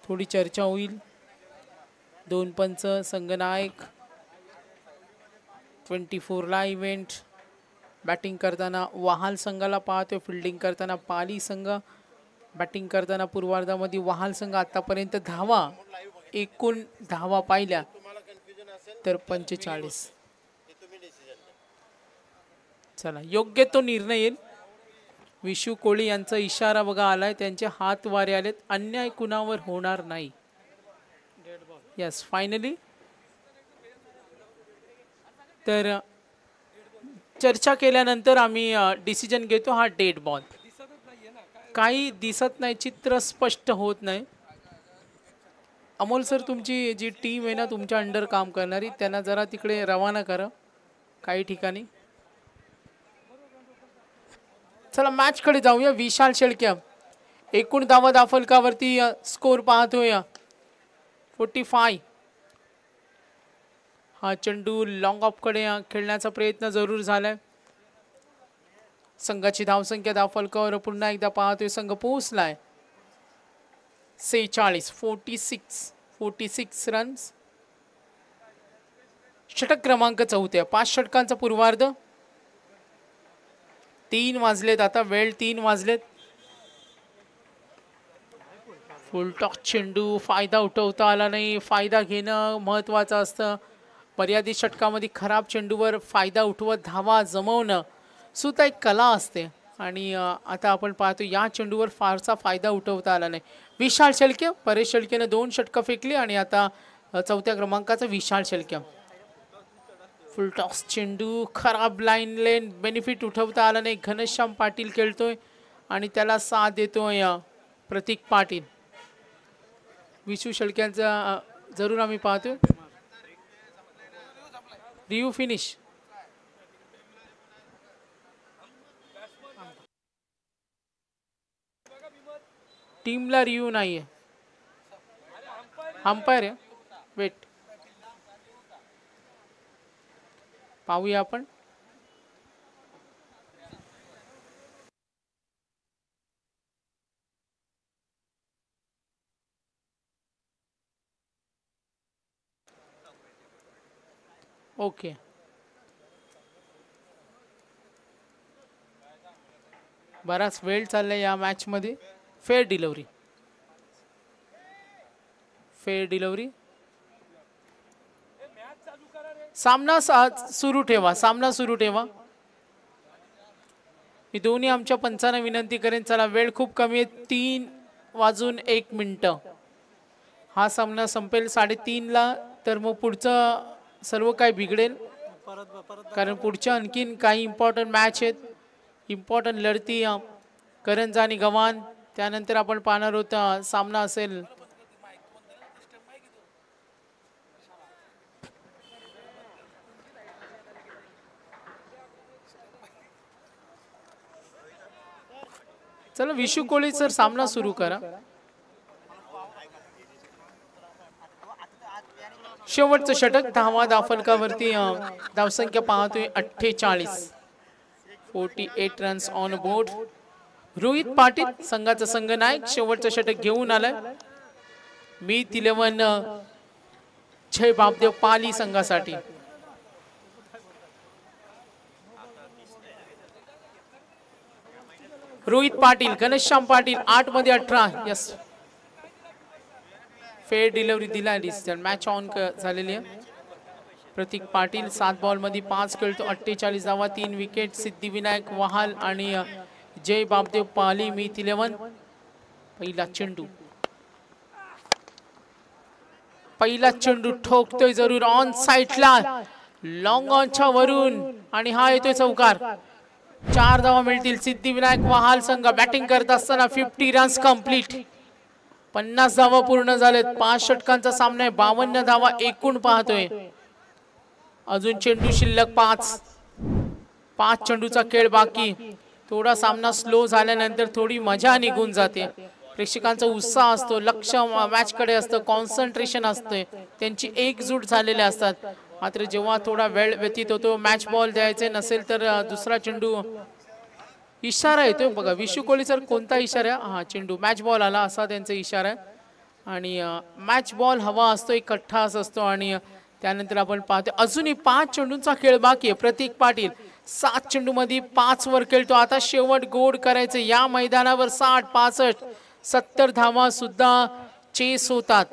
Speaker 1: थोडी चर्चा होईल. दोन पंच संगनायक 24 ला इव्हेंट. बॅटिंग करताना वहाल संघाला पाहतोय, फिल्डिंग करताना पाली संघ. बॅटिंग करताना पूर्वार्धामध्ये वहाल संघ आतापर्यंत धावा, एकूण धावा पाहिल्या तर 45. चला योग्य तो निर्णय येईल. विशू कोळी यांचा इशारा बघा आलाय, त्यांचे हात वारे आलेत. अन्याय कुणावर होणार नाही. Yes finally. तर चर्चा केल्यानंतर आम्ही डिसिजन घेतो. हा डेड बॉल. काही दिसत नाही, चित्र स्पष्ट होत नाही. अमोल सर, तुमची जी टीम आहे ना तुमच्या अंडर काम करणारी, त्यांना जरा तिकडे रवाना करा काही ठिकाणी. चला मॅचकडे जाऊया. विशाल शेळके एकूण धावा दाफलकावरती स्कोर पाहतोय 45. हा चेंडू लॉंग ऑफकडे खेळण्याचा प्रयत्न जरूर झालाय. संघाची धावसंख्या दाफलकावर पुन्हा एकदा पाहतोय, संघ पोहोचलाय 46. 46 रन्स. षटक क्रमांक 4. 5 षटकांचा पूर्वार्ध. 3 वाजलेत आता, वेळ 3 वाजलेत. फुलटॉस चेंडू, फायदा उठवता आला नाही. फायदा घेणं महत्त्वाचं असतं. मर्यादित षटकामध्ये खराब चेंडूवर फायदा उठवत धावा जमवणं सुद्धा एक कला असते. आणि आता आपण पाहतो या चेंडूवर फारसा फायदा उठवता आला नाही. विशाल शेळके, परेश शेळकेने 2 षटकं फेकली आणि आता 4थ्या क्रमांकाचा विशाल शेळके. फुलटॉस चेंडू, खराब लाईन लेन, बेनिफिट उठवता आला नाही. घनश्याम पाटील खेळतोय आणि त्याला साथ देतोय प्रतीक पाटील. विशू शेळक्यांचा जरूर आम्ही पाहतोय. Review finish. टीमला रिव्ह्यू नाहीये, अंपायर आहे. वेट पाहूया आपण. ओके. बराच वेळ चाललाय या मॅच मध्ये. Fair delivery. Fair delivery. सामना सुरू ठेवा. सामना सुरू ठेवा. मी दोन्ही आमच्या पंचांना विनंती करेन, चला वेळ खूप कमी आहे. 3:01 हा सामना संपेल 3:30ला. तर मग पुढचं सर्व काही बिघडेल, कारण पुढच्या आणखीन काही इम्पॉर्टंट मॅच आहेत. इम्पॉर्टंट लढती करंज आणि गव्हाण. त्यानंतर आपण पाहणार आहोत सामना असेल चला विशू कोळी सर सामना सुरू करा. शेवटचं षटक 10वा धावफलकावरती. धावसंख्या पाहतोय 48. 48 runs on board. Rohit Patil संघाचा संघनायक शेवटचं षटक घेऊन आलाय. मीत 11 जय बापदेव पाली संघासाठी. रोहित पाटील, घनश्याम पाटील 8 मध्ये 18. यस, फेअर डिलिव्हरी दिला. मॅच ऑन झालेली आहे. प्रतीक पाटील 7 बॉल मध्ये 5 खेळतो. 48 धावा, 3 विकेट. सिद्धिविनायक वहाल आणि जय बापदेव पाली मीत 11. पहिला चेंडू. पहिला चेंडू ठोकतोय जरूर ऑन साइडला, लॉंग ऑनच्या वरून, आणि हा येतोय चौकार. 4 धावा मिळतील. सिद्धिविनायक वहाल संघ बॅटिंग करत असताना 50 रन्स कंप्लीट. 50 धावा पूर्ण झालेत. 5 षटकांचा सामना आहे. 52 धावा एकूण पाहतोय. अजून चेंडू शिल्लक 5 चेंडूचा खेळ बाकी. थोडा सामना स्लो झाल्यानंतर थोडी मजा निघून जाते. प्रेक्षकांचा उत्साह असतो, लक्ष मॅच कडे असतं, कॉन्सन्ट्रेशन असते, त्यांची एकजूट झालेले असतात. मात्र जेव्हा थोडा वेळ व्यतीत होतो, मॅच बॉल द्यायचे नसेल तर दुसरा चेंडू. इशारा येतोय बघा विशू कोळी सर, कोणता इशारा? हा, चेंडू मॅच बॉल आला असा त्यांचा इशारा आहे. आणि मॅच बॉल हवा असतो, एक कठ्ठास असतो. आणि त्यानंतर आपण पाहतो अजूनही 5 चेंडूंचा खेळ बाकी आहे. प्रतीक पाटील 7 चेंडू मध्ये 5 वर खेळतो. आता शेवट गोड करायचे. या मैदानावर 60, 65, 70 धावा सुद्धा चेस होतात.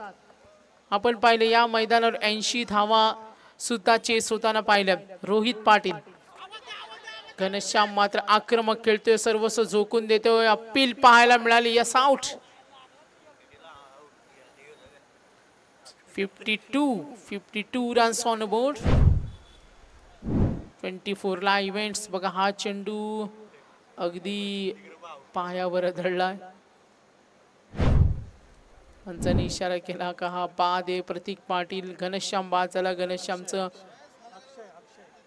Speaker 1: आपण पाहिले या मैदानावर 80 धावा सुद्धा चेस होताना पाहिल्या. रोहित पाटील, घनश्याम मात्र आक्रमक खेळतोय, सर्वस्व झोकून देतोय. अपील पाहायला मिळाली. Yes, out. 52 runs on board. 24 ला इव्हेंट्स. बघा हा चेंडू अगदी पायावर धडलाय. पंचांनी इशारा केला का हा बाद आहे. प्रतीक पाटील, घनश्याम बाद झाला. घनश्यामचं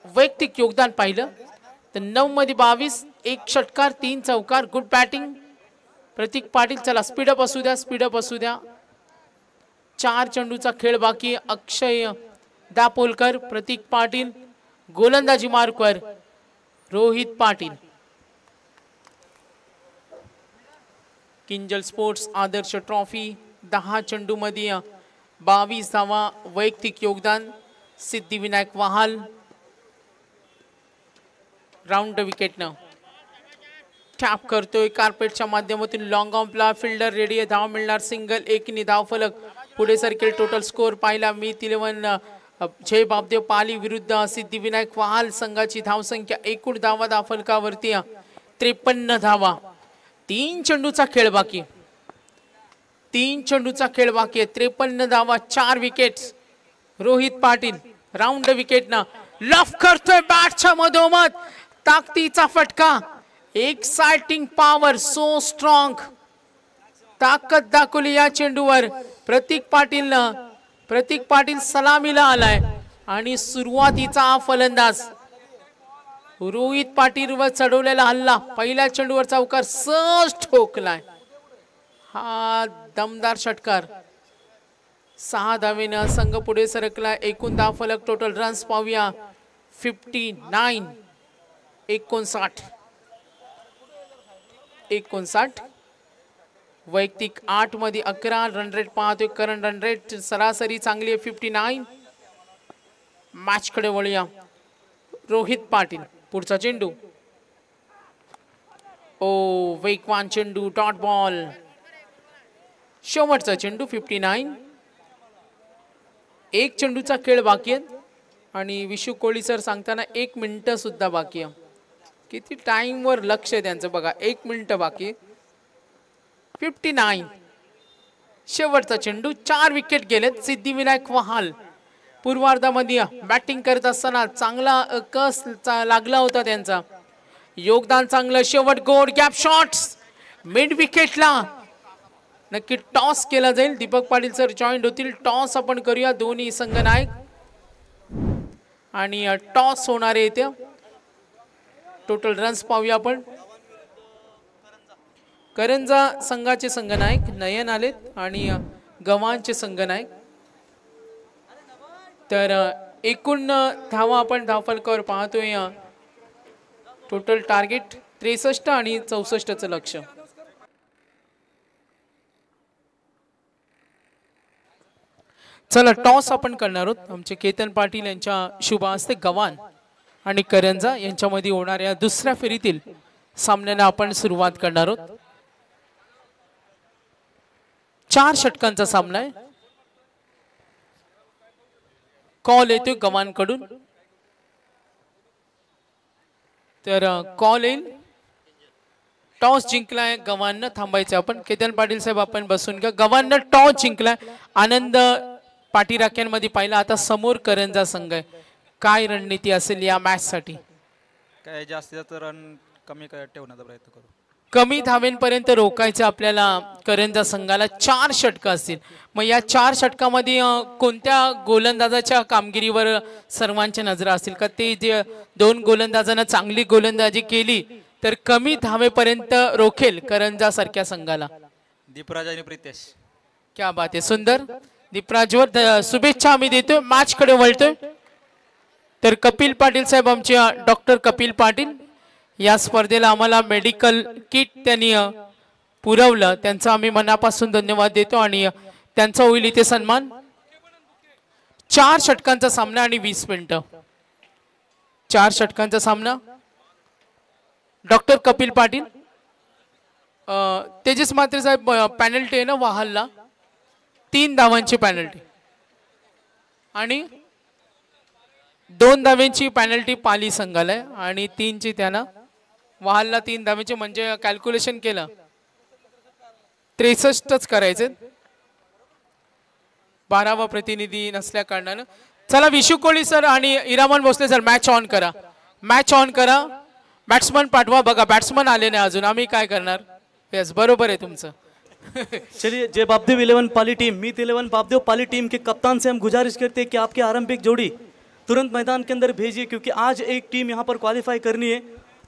Speaker 1: वैयक्तिक योगदान पाहिलं तर 9 मध्ये 22, 1 षटकार, 3 चौकार. गुड बॅटिंग प्रतीक पाटील. चला स्पीडअप असू द्या, स्पीडअप असू द्या. 4 चेंडूचा खेळ बाकी. अक्षय दापोलकर, प्रतीक पाटील गोलंदाजी मार्कवर. रोहित पाटील. किंजल स्पोर्ट्स आदर्श ट्रॉफी 10 चेंडू मध्ये 22 धावा. वैयक्तिक योगदान सिद्धिविनायक वहाल. राऊंड विकेटनं टॅप करतोय कार्पेटच्या माध्यमातून. लॉंग ऑफला फिल्डर रेडी आहे. धाव मिळणार. सिंगल, एकीने धाव फलक पुढे सरकेल. टोटल स्कोर पाहिला. मीत 11 जय बापदेव पाली विरुद्ध सिद्धिविनायक वहाल संघाची धावसंख्या. एकूण धावा धावफलकावरती 53 धावा. 3 चेंडूचा खेळ बाकी. 3 चेंडूचा खेळ बाकी आहे. 53 धावा, 4 विकेट. रोहित पाटील राऊंड विकेटनं लॉफ करतोय बॅटच्या मधोमध. ताकदीचा फटका. Exciting power, so strong. ताकद दाखवली या चेंडूवर प्रतीक पाटील सलामीला आलाय. आणि सुरुवातीचा फलंदाज रोहित पाटील वर चढवलेला हल्ला. पहिल्या चेंडूवर चौकार सहज ठोकलाय. हा दमदार षटकार. 6 धावेनं संघ पुढे सरकला. एकूण धाव फलक टोटल रन्स पाहूया. 59. 59. वैयक्तिक 8 मध्ये 11 रन रेट पाहतोय. करंट रन रेट सरासरी चांगली आहे 59. मॅच कडे वळूया. रोहित पाटील पुढचा चेंडू. ओ वेगवान चेंडू, डॉट बॉल. शेवटचा चेंडू 59. एक चेंडूचा खेळ बाकी आहे आणि विशू कोळी सर सांगताना 1 मिनिट सुद्धा बाकी आहे. किती टाइम वर लक्ष आहे त्यांचं बघा. 1 मिनिट बाकी. 59. शेवटचा चेंडू. 4 विकेट गेलेत. सिद्धिविनायक वहाल पूर्वार्धामध्ये बॅटिंग करत असताना चांगला कस लागला होता त्यांचा. योगदान चांगलं. शेवट गोड गॅप शॉट्स मिड विकेटला. नक्की टॉस केला जाईल. दीपक पाटील सर जॉईंट होतील. टॉस आपण करूया. दोन्ही संघनायक आणि टॉस होणार आहे इथे. टोटल रन्स पाहूया आपण. करंजा संघाचे संघनायक नयन आलेत आणि गव्हाणचे संघनायक. तर एकूण धावा आपण धावफलकावर पाहतोय. टोटल टार्गेट 63 आणि 64चं लक्ष. चला टॉस आपण करणार आहोत. आमचे केतन पाटील यांच्या शुभ हस्ते गव्हाण आणि करंजा यांच्यामध्ये होणाऱ्या दुसऱ्या फेरीतील सामन्याला आपण सुरुवात करणार आहोत. 4 षटकांचा सामना आहे. कॉल येतोय गव्हाणकडून. तर कॉल येईल. टॉस जिंकलाय गव्हाणनं. थांबायचं आपण. केतन पाटील साहेब आपण बसून घ्या. गव्हाणनं टॉस जिंकलाय. आनंद पाठीराख्यांमध्ये पाहिला. आता समोर करंजा संघ आहे. काय रणनीती असेल या मॅच साठी?
Speaker 2: काय जास्तीत रन कमी ठेवण्याचा प्रयत्न करू.
Speaker 1: कमी धावेंपर्यंत रोखायचं आपल्याला करंजा संघाला. 4 षटकं असतील. मग या 4 षटकामध्ये कोणत्या गोलंदाजाच्या कामगिरीवर सर्वांच्या नजरा असतील का? ते जे 2 गोलंदाजांना चांगली गोलंदाजी केली तर कमी धावेपर्यंत रोखेल करंजा सारख्या संघाला.
Speaker 2: दीपराज आणि प्रितेश.
Speaker 1: क्या बात आहे. सुंदर. दीपराजवर शुभेच्छा आम्ही देतोय. मॅच कडे वळतोय. तर कपिल पाटील साहेब आमचे डॉक्टर कपिल पाटील या स्पर्धेला आम्हाला मेडिकल किट त्यांनी पुरवलं. त्यांचा आम्ही मनापासून धन्यवाद देतो आणि त्यांचा होईल इथे सन्मान. 4 षटकांचा सामना आणि 20 मिनिटं. 4 षटकांचा सामना. डॉक्टर कपिल पाटील. तेजस म्हात्रे साहेब पॅनल्टी आहे ना वाहलला. 3 धावांची पॅनल्टी आणि 2 धावांची पॅनल्टी पाली संघाला आहे आणि 3ची त्यांना वाहलला 3 धावांची. म्हणजे कॅल्क्युलेशन केलं 63च करायचे. 12वा प्रतिनिधी नसल्या कारणानं. चला विशू कोळी सर आणि इरामन भोसले सर मॅच ऑन करा. मॅच ऑन करा. बॅट्समन पाठवा. बघा बॅट्समन आले नाही अजून. आम्ही काय करणार? यस बरोबर आहे तुमचं.
Speaker 3: चलिए जय बापदेव 11 पाली टीम मीत 11 बापदेव पाली टीम के कप्तान से हम गुजारिश करते हैं कि आपकी आरंभिक जोड़ी तुरंत मैदान के अंदर भेजिए क्योंकि आज एक टीम यहाँ पर क्वालिफाई करनी है.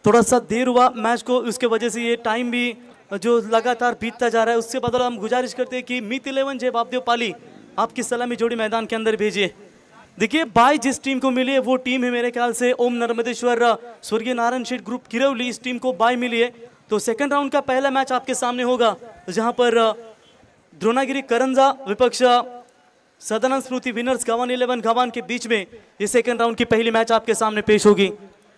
Speaker 3: थोड़ा सा देर हुआ मैच को, उसके वजह से ये टाइम भी जो लगातार बीतता जा रहा है. उससे बदला हम गुजारिश करते हैं कि मीत 11 जय बापदेव पाली आपकी सलामी जोड़ी मैदान के अंदर भेजिए. देखिए बाई जिस टीम को मिली है वो टीम है मेरे ख्याल से ओम नर्मदेश्वर स्वर्गीय नारायण शेठ ग्रुप किरौली. इस टीम को बाई मिली है. तो सेकंड राउंड का पहला मैच आपके सामने होगा जहां पर द्रोणागिरी करंजा विपक्ष सदानंद स्मृति विनर्स गव्हाण 11 गव्हाण के बीच में ये सेकंड राउंड की पहली मैच आपके सामने पेश होगी.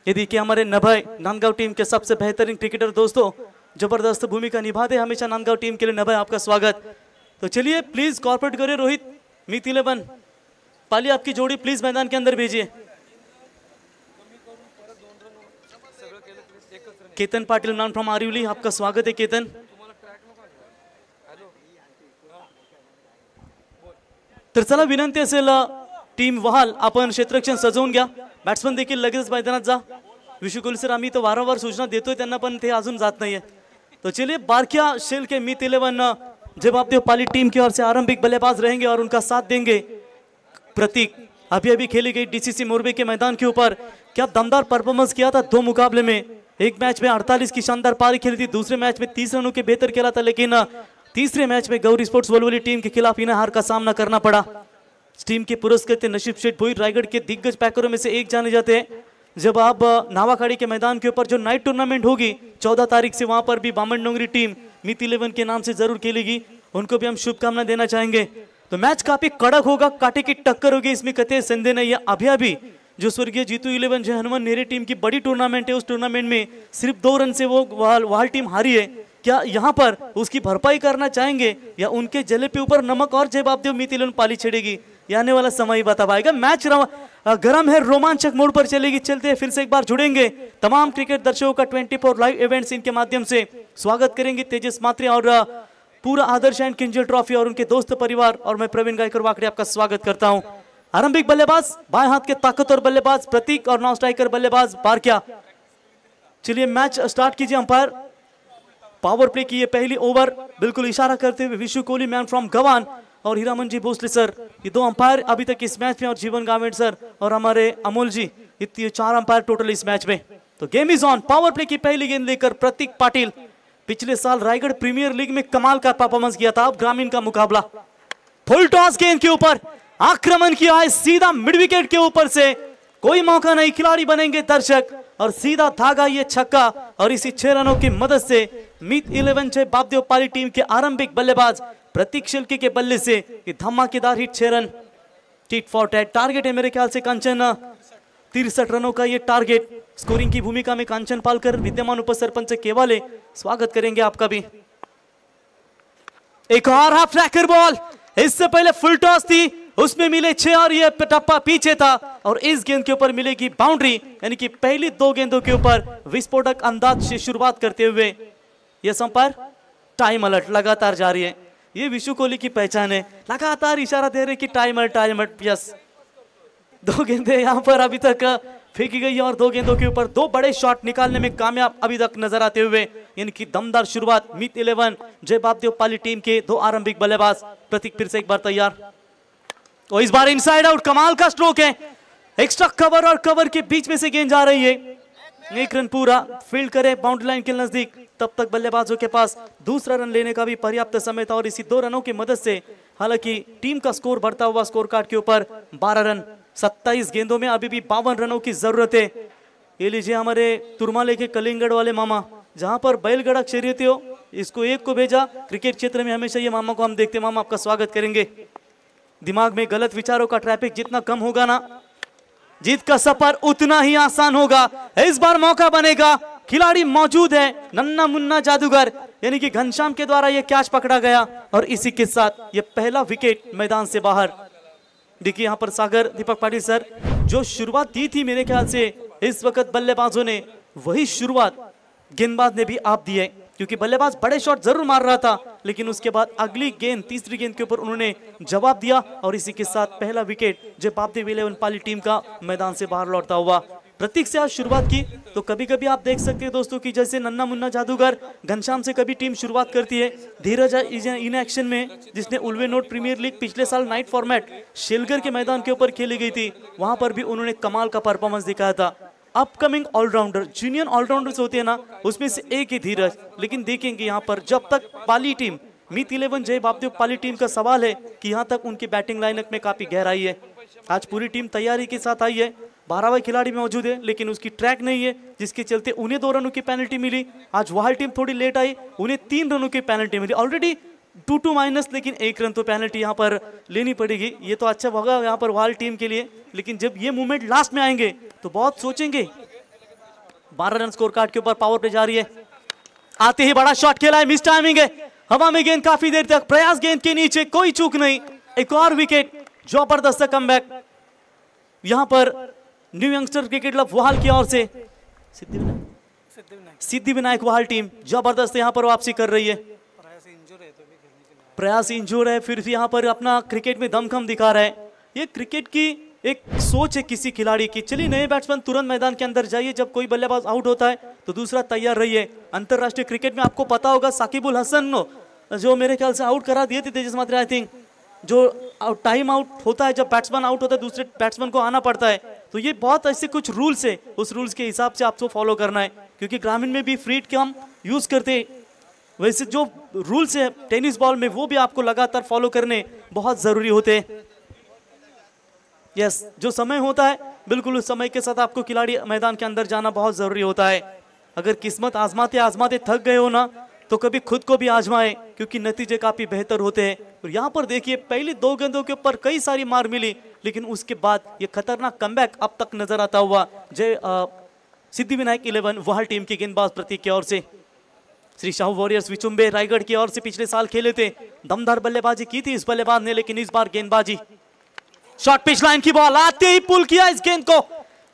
Speaker 3: ये देखिए हमारे नभय नांदगांव टीम के सबसे बेहतरीन क्रिकेटर दोस्तों जबरदस्त भूमिका निभाते हमेशा नांदगांव टीम के लिए. नभय आपका स्वागत. तो चलिए प्लीज कॉर्पोरेट करिए. रोहित मीत 11 पाली आपकी जोड़ी प्लीज मैदान के अंदर भेजिए. केतन पाटिल नाम फ्रॉम आरिवली आपका स्वागत है. केतन तर चला विनंती असेल टीम वहाल आपण क्षेत्ररक्षण सजवून घ्या. बॅट्समन देखील लगेच मैदानात जा. विशू कोहली सर आम्ही तो वारंवार सूचना देतोय त्यांना पण ते अजून जात नाहीये. तो चलिए बारकिया शेल के मीत 11 जवाबदेव पाली टीम की ओर से आरंभिक बल्लेबाज रहेंगे और उनका साथ देंगे प्रतीक. अभी अभी खेली गई डीसीसी मोरबी के मैदान के ऊपर क्या दमदार परफॉर्मेंस किया था 2 मुकाबले में. एक मैच में 48 की शानदार पारी खेली थी. दूसरे मैच में 30 रनों के बेहतर खेला था लेकिन तीसरे मैच में गौरी स्पोर्ट्स वलवली टीम के खिलाफ इन्हें हार का सामना करना पड़ा. टीम के पुरस्कृत नसीब शेठ भोई रायगढ़ के दिग्गज पैकरों में से एक जाने जाते हैं. जब आप नावाखाड़ी के मैदान के ऊपर जो नाइट टूर्नामेंट होगी 14 तारीख से वहां पर भी बामन डोंगरी टीम मीत 11 के नाम से जरूर खेलेगी. उनको भी हम शुभकामनाएं देना चाहेंगे. तो मैच काफी कड़क होगा, कांटे की टक्कर होगी, इसमें कतई संदेह नहीं है। अभी जो स्वर्गीय जीतू 11 जय हनुमान नेहरू टीम की बड़ी टूर्नामेंट है, उस टूर्नामेंट में सिर्फ 2 रन से वो वह टीम हारी है। क्या यहाँ पर उसकी भरपाई करना चाहेंगे या उनके जले पे ऊपर नमक और जवाब दे मीत 11 पाली छिड़ेगी, ये आने वाला समय ही बता पाएगा। मैच गर्म है, रोमांचक मोड़ पर चलेगी। चलते हैं, फिर से एक बार जुड़ेंगे तमाम क्रिकेट दर्शकों का 24 लाइव इवेंट्स इनके माध्यम से स्वागत करेंगे। तेजस मात्रे और पूरा आदर्श एंड किंजल ट्रॉफी और उनके दोस्त परिवार और मैं प्रवीण गायकर वाकड़े आपका स्वागत करता हूं। आरंभिक बल्लेबाज बाएं हाथ के ताकतवर बल्लेबाज प्रतीक और नॉन स्ट्राइकर बल्लेबाज बारक्या। चलिए मैच स्टार्ट कीजिए। अंपायर पावर प्ले की ये पहली ओवर, बिल्कुल इशारा करते हुए विशु कोहली मैन फ्रॉम गवान और हीरामन जी भोसले सर, ये 2 अंपायर अभी तक इस मैच में, और जीवन गावेट सर और हमारे अमोल जी, ये 4 अंपायर टोटल इस मैच में। तो game is on. Power play की पहली गेंद लेकर प्रतीक पाटिल, पिछले साल रायगढ़ प्रीमियर लीग में कमाल का परफॉर्मेंस किया था, अब ग्रामीण का मुकाबला। फुल टॉस गेंद के ऊपर आक्रमण किया है, सीधा मिड विकेट के ऊपर से, कोई मौका नहीं, खिलाड़ी बनेंगे दर्शक, और सीधा धागा ये छक्का, और इसी 6 रनों की मदद से मीत 11 जय बापदेव पाली टीम के आरंभिक बल्लेबाज प्रतीक शिल्के के बल्ले से ये धमाकेदार hit 6 run. Tit for tat target है मेरे ख्याल से कंचन, 63 रनों का ये टारगेट। स्कोरिंग की भूमिका में कांचन पालकर, विद्यमान उप सरपंच केवाले, स्वागत करेंगे आपका भी। एक और हाफ ट्रैकर बॉल, इससे पहले फुल टॉस थी, उसमें मिले 6 और ये टप्पा पीछे था, और इस गेंद के ऊपर मिलेगी बाउंड्री, यानी कि पहली 2 गेंदों के ऊपर विस्फोटक अंदाज से शुरुआत करते हुए ये अंपायर टाइम अलर्ट लगातार जारी है। ये विशु कोहली की पहचान है, लगातार इशारा दे रहे कि टाइम अलर्ट। यस, 2 गेंदें यहां पर अभी तक फेंकी गई और 2 गेंदों के ऊपर 2 बड़े शॉट निकालने में कामयाब अभी तक नजर आते हुए इनकी दमदार शुरुआत। मीत 11 जय बापदेव पाली टीम के 2 आरंभिक बल्लेबाज। प्रतीक फिर से एक बार तैयार, और इस बार इनसाइड आउट, कमाल का स्ट्रोक है, एक्स्ट्रा कवर और कवर के बीच में से गेंद जा रही है। 1 रन पूरा, फील्ड करे बाउंड्री लाइन के नजदीक, तब तक बल्लेबाजों के पास दूसरा रन लेने का भी पर्याप्त समय था, और इसी 2 रनों की मदद से हालांकि टीम का स्कोर बढ़ता हुआ स्कोर कार्ड के ऊपर 12 रन 27 गेंदों में, अभी भी 52 रनों की जरूरत है। ये लीजिए हमारे तुरमाले के कलिंगड़ वाले मामा, जहां पर बैलगाड़ा शरीयत हो, इसको एक को भेजा। क्रिकेट क्षेत्र में हमेशा ये मामा को हम देखते हैं, मामा आपका स्वागत करेंगे। दिमाग में गलत विचारों का ट्रैफिक जितना कम होगा ना, जीत का सफर उतना ही आसान होगा। इस बार मौका बनेगा, खिलाड़ी मौजूद है, नन्ना मुन्ना जादूगर, यानी कि घनश्याम के द्वारा यह कैच पकड़ा गया, और इसी के साथ यह पहला विकेट मैदान से बाहर। देखिए यहाँ पर सागर दीपक पाटिल सर, जो शुरुआत दी थी मेरे ख्याल से इस वक्त बल्लेबाजों ने, वही शुरुआत गेंदबाज ने भी आप दी है, क्योंकि बल्लेबाज बड़े शॉट जरूर मार रहा था, लेकिन उसके बाद अगली गेंद, तीसरी गेंद के ऊपर उन्होंने जवाब दिया, और इसी के साथ पहला विकेट जय बापदेव 11 पाली टीम का मैदान से बाहर लौटता हुआ। प्रतीक से आज शुरुआत की, तो कभी कभी आप देख सकते हैं दोस्तों कि जैसे नन्ना मुन्ना जादूगर, घनश्याम से कभी टीम शुरुआत करती है। धीरज इन एक्शन में, जिसने उल्वे नोट प्रीमियर लीग पिछले साल नाइट फॉर्मेट शेलगर के मैदान के ऊपर खेली गई थी, वहां पर भी उन्होंने कमाल का परफॉर्मेंस दिखाया था। अपकमिंग ऑलराउंडर, जूनियर ऑलराउंडर्स होते हैं ना, उसमें से एक ही धीरज। लेकिन देखेंगे यहाँ पर जब तक पाली टीम, मीत 11 जय बापदेव पाली टीम का सवाल है कि यहाँ तक उनकी बैटिंग लाइनअप में काफी गहराई है। आज पूरी टीम तैयारी के साथ आई है, 12वें खिलाड़ी मौजूद है, लेकिन उसकी ट्रैक नहीं है, जिसके चलते उन्हें 2 रनों की पेनल्टी मिली। आज वहाल टीम थोड़ी लेट आई, उन्हें 3 रनों की पेनल्टी मिली। ऑलरेडी 2-2 माइनस, लेकिन 1 रन तो पेनल्टी यहाँ पर लेनी पड़ेगी। ये तो अच्छा होगा यहाँ पर वहाल टीम के लिए, लेकिन जब ये मूवमेंट लास्ट में आएंगे तो बहुत सोचेंगे। 12 रन स्कोर कार्ड के ऊपर पावर पे जारी है, आते ही बड़ा शॉट खेला है, मिस टाइमिंग है, हवा में गेंद काफी देर तक, प्रयास गेंद के नीचे, कोई चूक नहीं, एक और विकेट, जबरदस्त कमबैक यहां पर न्यू यंगस्टर क्रिकेट क्लब वहाल की ओर से। सिद्धि विनायक वहाल टीम जबरदस्त यहां पर वापसी कर रही है। प्रयास इंजूर है, फिर भी यहां पर अपना क्रिकेट में दमखम दिखा रहा है। ये क्रिकेट की एक सोच है किसी खिलाड़ी की। चलिए नए बैट्समैन तुरंत मैदान के अंदर जाइए, जब कोई बल्लेबाज आउट होता है तो दूसरा तैयार रहिए। अंतरराष्ट्रीय क्रिकेट में आपको पता होगा साकिबुल हसन जो मेरे ख्याल से आउट करा दिए थे तेजस मात्रे, आई थिंक, जो टाइम आउट होता है, जब बैट्समैन आउट होता है दूसरे बैट्समैन को आना पड़ता है। तो ये बहुत ऐसे कुछ रूल्स है, उस रूल्स के हिसाब से आपको फॉलो करना है, क्योंकि ग्रामीण में भी फ्री हिट के हम यूज करते हैं, वैसे जो रूल्स है टेनिस बॉल में वो भी आपको लगातार फॉलो करने बहुत जरूरी होते हैं। यस, जो समय होता है बिल्कुल उस समय के साथ आपको खिलाड़ी मैदान के अंदर जाना बहुत जरूरी होता है। अगर किस्मत आजमाते आजमाते थक गए हो ना, तो कभी खुद को भी आजमाएं, क्योंकि नतीजे काफी बेहतर होते हैं। और यहाँ पर देखिए पहली 2 गेंदों के ऊपर कई सारी मार मिली, लेकिन उसके बाद ये खतरनाक कमबैक अब तक नजर आता हुआ जय सिद्धिविनायक 11 वहाल टीम के गेंदबाज प्रतीक की ओर से। श्री शाहू वॉरियर्स विचुंबे रायगढ़ की ओर से पिछले साल खेले थे, दमदार बल्लेबाजी की थी इस बल्लेबाज ने, लेकिन इस बार गेंदबाजी शॉर्ट पिच लाइन की बॉल आते ही पुल किया इस गेंद को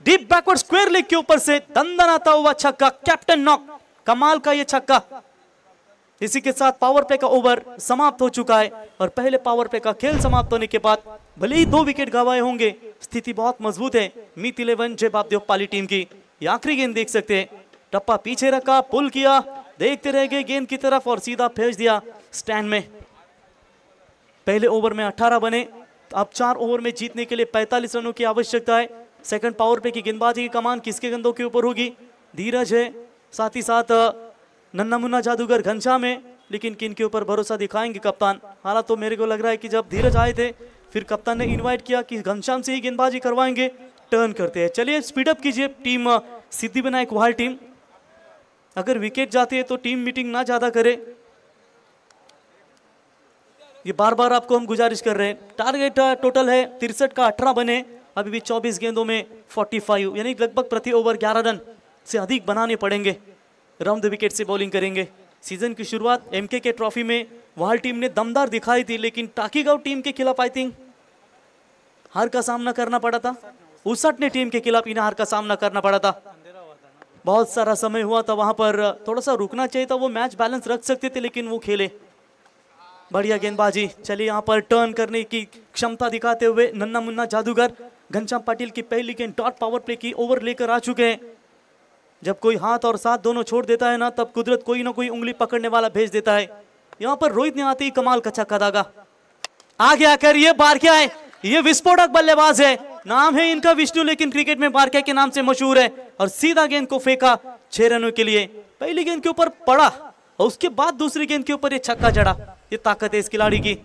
Speaker 3: डीप बैकवर्ड स्क्वायर लेग के ऊपर से, दंदनाता हुआ छक्का, कैप्टन नॉक, कमाल का ये छक्का। इसी के साथ पावर प्ले का ओवर समाप्त हो चुका है और पहले पावर प्ले का खेल समाप्त होने के बाद भले ही 2 विकेट गंवाए होंगे, स्थिति बहुत मजबूत है मीत 11 जय बापदेव पाली टीम की। ये आखिरी गेंद देख सकते हैं, टप्पा पीछे रखा, पुल किया, देखते रह गए गेंद की तरफ और सीधा भेज दिया स्टैंड में। पहले ओवर में 18 बने, अब 4 ओवर में जीतने के लिए 45 रनों की आवश्यकता है। सेकंड पावर प्ले की गेंदबाजी की कमान किसके गेंदों के ऊपर होगी? धीरज है, साथ ही साथ नन्ना मुन्ना जादूगर घनश्याम है, लेकिन किन के ऊपर भरोसा दिखाएंगे कप्तान? हालांकि तो मेरे को लग रहा है कि जब धीरज आए थे फिर कप्तान ने इनवाइट किया कि घनश्याम से ही गेंदबाजी करवाएंगे, टर्न करते हैं। चलिए स्पीडअप कीजिए टीम सिद्धिविनायक वहाल टीम, अगर विकेट जाती है तो टीम मीटिंग ना ज्यादा करे, ये बार बार आपको हम गुजारिश कर रहे हैं। टारगेट टोटल है 63 का 18 बने, अभी भी 24 गेंदों में 45, यानी लगभग प्रति ओवर 11 रन से अधिक बनाने पड़ेंगे। राउंड द विकेट से बॉलिंग करेंगे। सीजन की शुरुआत एमके ट्रॉफी में वहाल टीम ने दमदार दिखाई थी, लेकिन टाकीगांव टीम के खिलाफ आई थिंक हार का सामना करना पड़ा था। उसट ने टीम के खिलाफ इन्हें हार का सामना करना पड़ा था। बहुत सारा समय हुआ था वहां पर, थोड़ा सा रुकना चाहिए था, वो मैच बैलेंस रख सकते थे, लेकिन वो खेले। बढ़िया गेंदबाजी। चलिए यहाँ पर टर्न करने की क्षमता दिखाते हुए नन्ना मुन्ना जादूगर घनश्याम पाटिल की पहली गेंद डॉट पावर प्ले की ओवर लेकर आ चुके हैं। जब कोई हाथ और साथ दोनों छोड़ देता है ना, तब कुदरत कोई ना कोई उंगली पकड़ने वाला भेज देता है। यहाँ पर रोहित ने आते ही कमाल का छक्का दागा। आगे आकर ये बारकिया है, ये विस्फोटक बल्लेबाज है, नाम है इनका विष्णु, लेकिन क्रिकेट में बारकिया के नाम से मशहूर है। और सीधा गेंद को फेंका 6 रनों के लिए। पहली गेंद के ऊपर पड़ा और उसके बाद दूसरी गेंद के ऊपर ये छक्का जड़ा। ये ताकत है इस खिलाड़ी की,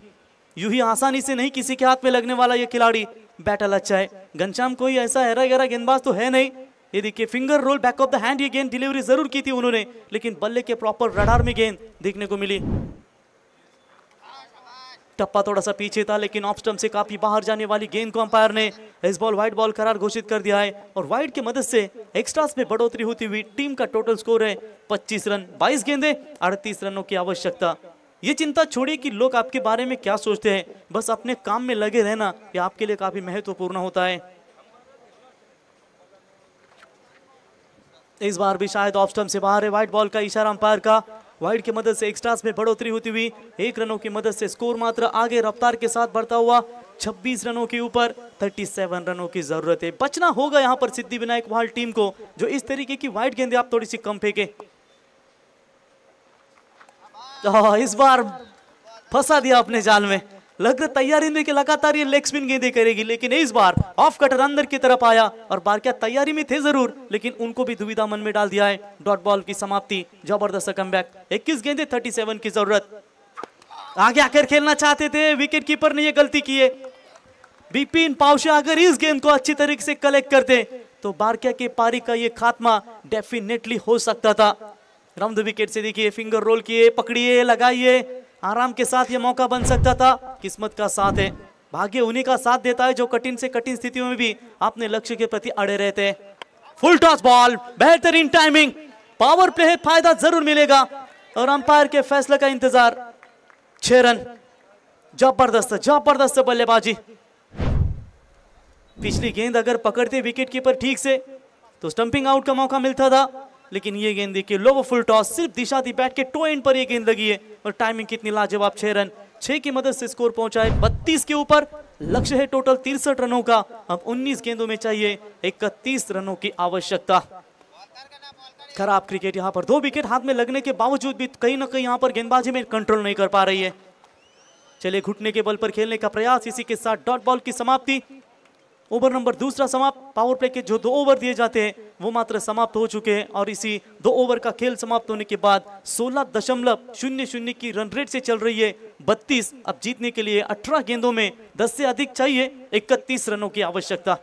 Speaker 3: यूं ही आसानी से नहीं किसी के हाथ में लगने वाला ये खिलाड़ी। बैटल अच्छा है। घनश्याम कोई ऐसा हेरा गहरा गेंदबाज तो है नहीं। ये देखिए finger roll back of the hand, ये गेंद डिलीवरी जरूर की थी उन्होंने, लेकिन बल्ले के प्रॉपर रडार में गेंद देखने को मिली। टप्पा थोड़ा सा पीछे था, लेकिन ऑफ स्टंप से काफी बाहर जाने वाली गेंद को अंपायर ने इस बॉल वाइड बॉल करार घोषित कर दिया है। और वाइड की मदद से एक्स्ट्रास में बढ़ोतरी होती हुई टीम का टोटल स्कोर है 25 रन, 22 गेंदें, 38 रनों की आवश्यकता। ये चिंता छोड़िए कि लोग आपके बारे में क्या सोचते हैं, बस अपने काम में लगे रहना ये आपके लिए काफी महत्वपूर्ण होता है। इस बार भी शायद ऑफ स्टंप से बाहर है, वाइड बॉल का इशारा अंपायर का। वाइड की मदद से एक्स्ट्रास में बढ़ोतरी होती हुई 1 रनों की मदद से स्कोर मात्र आगे रफ्तार के साथ बढ़ता हुआ 26 रनों के ऊपर 37 रनों की जरूरत है। बचना होगा यहाँ पर सिद्धिविनायक वहाल टीम को, जो इस तरीके की वाइड गेंदें आप थोड़ी सी कम फेंके। इस बार फंसा दिया अपने जाल में, लग रहा तैयारी में कि लगातार ये लेग स्पिन गेंदें करेगी, लेकिन इस बार ऑफ कटर अंदर की तरफ आया और बारकिया तैयारी में थे जरूर, लेकिन उनको भी दुविधा मन में डाल दिया है। डॉट बॉल की समाप्ति, जबरदस्त कमबैक। 21 गेंदें 37 की जरूरत। आगे आकर खेलना चाहते थे, विकेट कीपर ने ये गलती की है। बिपिन पावशा अगर इस गेंद को अच्छी तरीके से कलेक्ट करते तो बारकिया के पारी का ये खात्मा डेफिनेटली हो सकता था। राउंड द विकेट से देखिए फिंगर रोल किए, पकड़िए, लगाइए, आराम के साथ ये मौका बन सकता था। किस्मत का साथ है, भाग्य उन्हीं का साथ देता है जो कठिन से कठिन स्थितियों में भी अपने लक्ष्य के प्रति अड़े रहते हैं। फुल टॉस बॉल, बेहतरीन टाइमिंग, पावर प्ले है, फायदा जरूर मिलेगा और अंपायर के फैसले का इंतजार। 6 रन, जबरदस्त जबरदस्त बल्लेबाजी। पिछली गेंद अगर पकड़ते विकेट कीपर ठीक से तो स्टंपिंग आउट का मौका मिलता था, लेकिन ये गेंद देखिए लो फुल टॉस, सिर्फ दिशा दी बैट के टो एंड पर ये गेंद लगी है और टाइमिंग कितनी लाजवाब। 6 रन, 6 की मदद से स्कोर पहुंचा है 32 के ऊपर। लक्ष्य है टोटल 63 रनों का, अब 19 गेंदों में चाहिए 31 रनों की आवश्यकता। खराब क्रिकेट यहाँ पर, 2 विकेट हाथ में लगने के बावजूद भी कहीं ना कहीं यहाँ पर गेंदबाजी में कंट्रोल नहीं कर पा रही है। चलिए घुटने के बल पर खेलने का प्रयास, इसी के साथ डॉट बॉल की समाप्ति। ओवर नंबर दूसरा समाप्त। पावर प्ले के जो 2 ओवर दिए जाते हैं वो मात्र समाप्त हो चुके हैं और इसी 2 ओवर का खेल समाप्त होने के बाद 16.00 की रन रेट से चल रही है 32। अब जीतने के लिए 18 गेंदों में 10 से अधिक चाहिए, 31 रनों की आवश्यकता।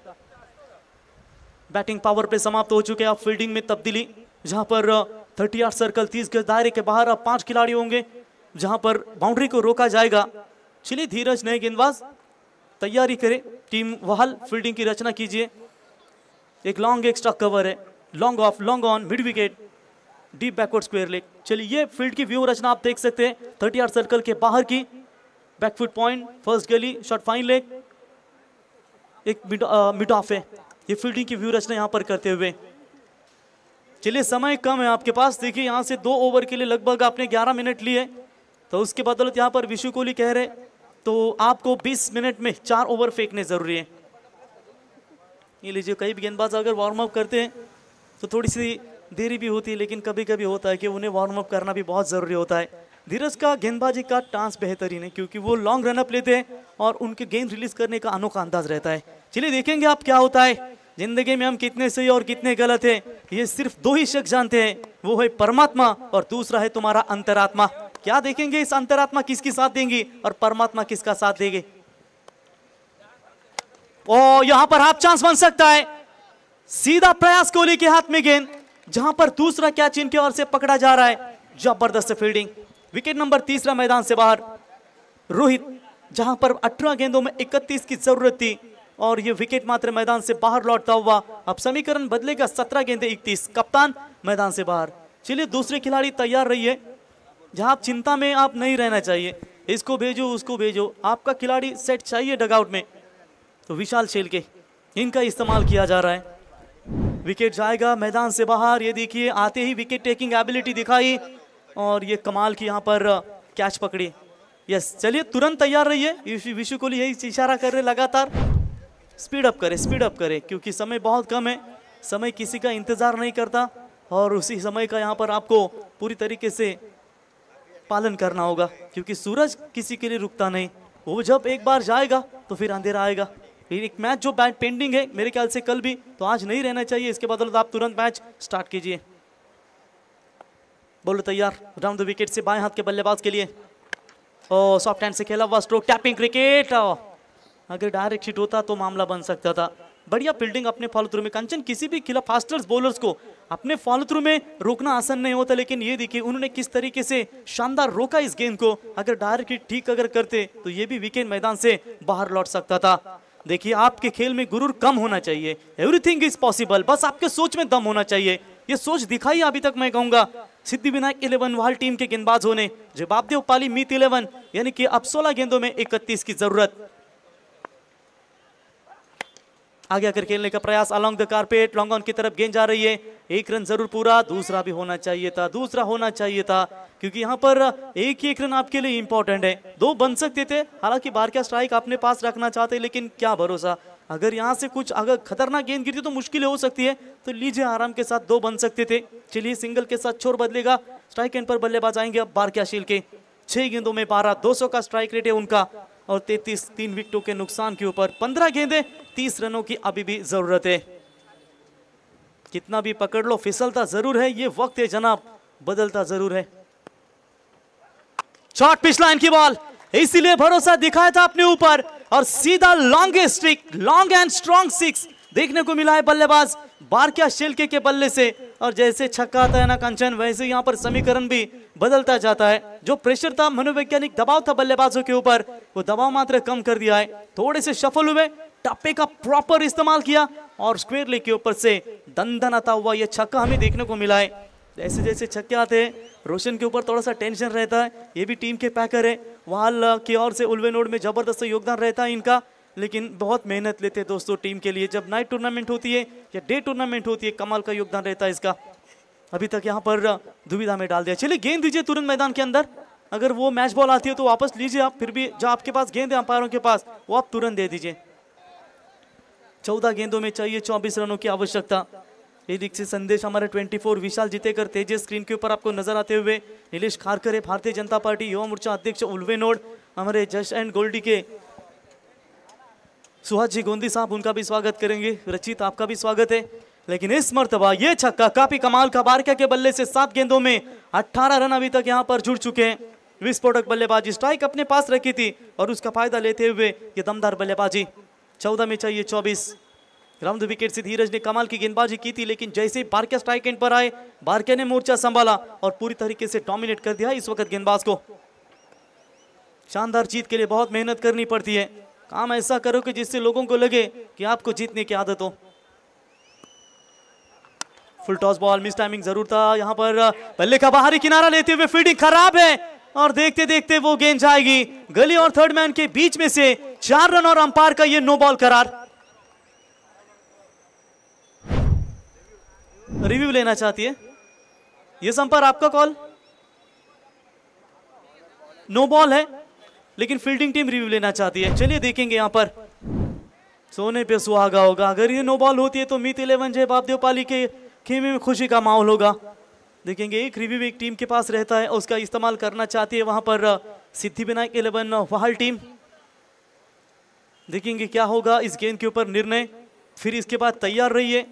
Speaker 3: बैटिंग पावर प्ले समाप्त हो चुके हैं। अब फील्डिंग में तब्दीली, जहां पर 30 यार्ड सर्कल, 30 गज दायरे के बाहर अब 5 खिलाड़ी होंगे जहां पर बाउंड्री को रोका जाएगा। चलिए धीरज नए गेंदबाज तैयारी करें, टीम वहल फील्डिंग की रचना कीजिए। एक लॉन्ग एक्स्ट्रा कवर है, long off, long on, mid wicket, deep backward square leg. चलिए ये फील्ड की व्यू रचना आप देख सकते हैं, 30 यार्ड सर्कल के बाहर की बैकफुट पॉइंट, फर्स्ट गली, शॉट फाइन लेग, एक मिड ऑफ है। ये फील्डिंग की व्यू रचना यहाँ पर करते हुए, चलिए समय कम है आपके पास। देखिए यहाँ से 2 ओवर के लिए लगभग आपने 11 मिनट लिए, तो उसके बदौलत यहाँ पर विशु कोहली कह रहे तो आपको 20 मिनट में 4 ओवर फेंकने जरूरी है। ये लीजिए, कई गेंदबाज अगर वार्म अप करते हैं तो थोड़ी सी देरी भी होती है, लेकिन कभी कभी होता है कि उन्हें वार्म अप करना भी बहुत ज़रूरी होता है। धीरज का गेंदबाजी का टांस बेहतरीन है क्योंकि वो लॉन्ग रन अप लेते हैं और उनके गेंद रिलीज करने का अनोखा अंदाज रहता है। चलिए देखेंगे आप क्या होता है। जिंदगी में हम कितने सही और कितने गलत हैं ये सिर्फ 2 ही शख्स जानते हैं, वो है परमात्मा और दूसरा है तुम्हारा अंतरात्मा। क्या देखेंगे इस अंतरात्मा किसकी साथ देंगी और परमात्मा किसका साथ देंगे। ओ यहां पर हाफ चांस बन सकता है, सीधा प्रयास कोहली के हाथ में गेंद, जहां पर दूसरा कैच इनकी ओर से पकड़ा जा रहा है। जबरदस्त फील्डिंग, विकेट नंबर 3 मैदान से बाहर। रोहित जहां पर 18 गेंदों में 31 की जरूरत थी और ये विकेट मात्र मैदान से बाहर लौटता हुआ। अब समीकरण बदलेगा, 17 गेंदे 31, कप्तान मैदान से बाहर। चलिए दूसरे खिलाड़ी तैयार रहिए, जहां आप चिंता में आप नहीं रहना चाहिए, इसको भेजो उसको भेजो, आपका खिलाड़ी सेट चाहिए डगआउट में। तो विशाल शेलके इनका इस्तेमाल किया जा रहा है। विकेट जाएगा मैदान से बाहर। ये देखिए आते ही विकेट टेकिंग एबिलिटी दिखाई और ये कमाल की यहाँ पर कैच पकड़ी। यस, चलिए तुरंत तैयार रहिए। विशु कोहली यही इशारा कर रहे लगातार, स्पीड अप करे क्योंकि समय बहुत कम है। समय किसी का इंतजार नहीं करता और उसी समय का यहाँ पर आपको पूरी तरीके से पालन करना होगा क्योंकि सूरज किसी के लिए रुकता नहीं। वो जब एक बार जाएगा तो फिर अंधेरा आएगा। एक मैच जो बैट पेंडिंग है मेरे ख्याल से कल भी, तो आज नहीं रहना चाहिए। इसके बदौलत आप तुरंत मैच स्टार्ट कीजिए। बोलो तैयार, राउंड द विकेट से बाएं हाथ के बल्लेबाज के लिए। ओ सॉफ्ट हैंड से खेला हुआ स्ट्रोक, टैपिंग क्रिकेट। अगर डायरेक्ट हिट होता तो मामला बन सकता था। बढ़िया फील्डिंग अपने फॉलो थ्रू में। कंचन किसी भी खिलाफ फास्टर्स बॉलर्स को अपने फॉलो थ्रू में रोकना आसान नहीं होता, लेकिन ये देखिए उन्होंने किस तरीके से शानदार रोका इस गेंद को। अगर डायरेक्ट हिट ठीक अगर करते तो ये भी विकेट मैदान से बाहर लौट सकता था। देखिए आपके खेल में गुरूर कम होना चाहिए, एवरीथिंग इज पॉसिबल, बस आपके सोच में दम होना चाहिए। ये सोच दिखाई अभी तक मैं कहूंगा सिद्धिविनायक 11 वाल टीम के गेंदबाज होने। जवाबदेव पाली मीत 11 यानी कि अब 16 गेंदों में 31 की जरूरत। आगे आकर खेलने का प्रयास, along the carpet, long on की तरफ गेंद जा रही है। 1 रन जरूर पूरा, दूसरा भी होना चाहिए था, दूसरा होना चाहिए था क्योंकि यहाँ पर एक रन आपके लिए इंपॉर्टेंट है। 2 बन सकते थे, हालांकि बार का स्ट्राइक अपने पास रखना चाहते, लेकिन क्या भरोसा, अगर यहाँ से कुछ अगर खतरनाक गेंद गिरती तो मुश्किल हो सकती है। तो लीजिए आराम के साथ 2 बन सकते थे। चलिए सिंगल के साथ छोर बदलेगा, स्ट्राइक एंड पर बल्लेबाज आएंगे अब बार के के। 6 गेंदों में 12, 200 का स्ट्राइक रेट है उनका और 33, 3 विकेटों के नुकसान के ऊपर 15 गेंदे 30 रनों की अभी भी जरूरत है। कितना भी पकड़ लो फिसलता जरूर है, ये वक्त है जनाब, बदलता जरूर है। शॉर्ट पिच लाइन की बॉल, इसीलिए भरोसा दिखाया था अपने ऊपर और सीधा long strike, long and strong 6 देखने को मिला है बल्लेबाज बारक्या शेलके के बल्ले से। और जैसे छक्का आता है ना कंचन, वैसे यहाँ पर समीकरण भी बदलता जाता है। जो प्रेशर था, मनोवैज्ञानिक दबाव था बल्लेबाजों के ऊपर, वो दबाव मात्र कम कर दिया है। थोड़े से सफल हुए, टप्पे का प्रॉपर इस्तेमाल किया और स्क्वायर लेग के ऊपर से दंदनाता हुआ ये छक्का हमें देखने को मिला है। जैसे जैसे छक्के आते हैं रोशन के ऊपर थोड़ा सा टेंशन रहता है। ये भी टीम के पैकर है, वाल की ओर से उल्वेनोड में जबरदस्त योगदान रहता है इनका, लेकिन बहुत मेहनत लेते हैं दोस्तों टीम के लिए। जब नाइट टूर्नामेंट होती है या डे टूर्नामेंट होती है, कमाल का योगदान रहता है इसका। अभी तक यहाँ पर दुविधा में डाल दिया। चलिए गेंद दीजिए तुरंत मैदान के अंदर, अगर वो मैच बॉल आती है तो वापस लीजिए आप, फिर भी जो आपके पास गेंद है अंपायरों के पास वो आप तुरंत दे दीजिए। 14 गेंदों में चाहिए 24 रनों की आवश्यकता। ये से संदेश हमारे 24 विशाल जीतेकर तेजस स्क्रीन के ऊपर आपको नजर आते हुए। नीलेश खारकर है भारतीय जनता पार्टी युवा मोर्चा अध्यक्ष उल्वेनोड, हमारे जश एंड गोल्डी के सुहास जी गोंदी साहब, उनका भी स्वागत करेंगे। रचित आपका भी स्वागत है। लेकिन इस मर्तबा ये छक्का काफी कमाल का, बारक्या के बल्ले से 7 गेंदों में 18 रन अभी तक यहाँ पर जुड़ चुके हैं। विस्फोटक बल्लेबाजी, स्ट्राइक अपने पास रखी थी और उसका फायदा लेते हुए ये दमदार बल्लेबाजी। 14 में चाहिए 24, ग्राउंड विकेट से धीरज ने कमाल की गेंदबाजी की थी, लेकिन जैसे ही बारकिया स्ट्राइक एंड पर आए, बारकिया ने मोर्चा संभाला और पूरी तरीके से डोमिनेट कर दिया इस वक्त गेंदबाज को। शानदार जीत के लिए बहुत मेहनत करनी पड़ती है। काम ऐसा करो कि जिससे लोगों को लगे कि आपको जीतने की आदत हो। Full toss ball, miss timing जरूर था यहाँ पर। बल्ले का बाहरी किनारा लेते हुए फील्डिंग खराब है और देखते देखते वो गेंद जाएगी गली और थर्ड मैन के बीच में से। 4 रन और अंपायर का ये नो बॉल करार। रिव्यू लेना चाहती है ये अंपायर, आपका कॉल। नो बॉल है लेकिन फील्डिंग टीम रिव्यू लेना चाहती है। चलिए देखेंगे यहाँ पर सोने पे सुहागा होगा। अगर ये नो बॉल होती है तो मीत 11 जय बापदेव पाली के खेमे में खुशी का माहौल होगा। देखेंगे एक रिव्यू एक टीम के पास रहता है, उसका इस्तेमाल करना चाहती है वहां पर सिद्धिविनायक 11 वहाल टीम। देखेंगे क्या होगा इस गेंद के ऊपर निर्णय। फिर इसके बाद तैयार रहिए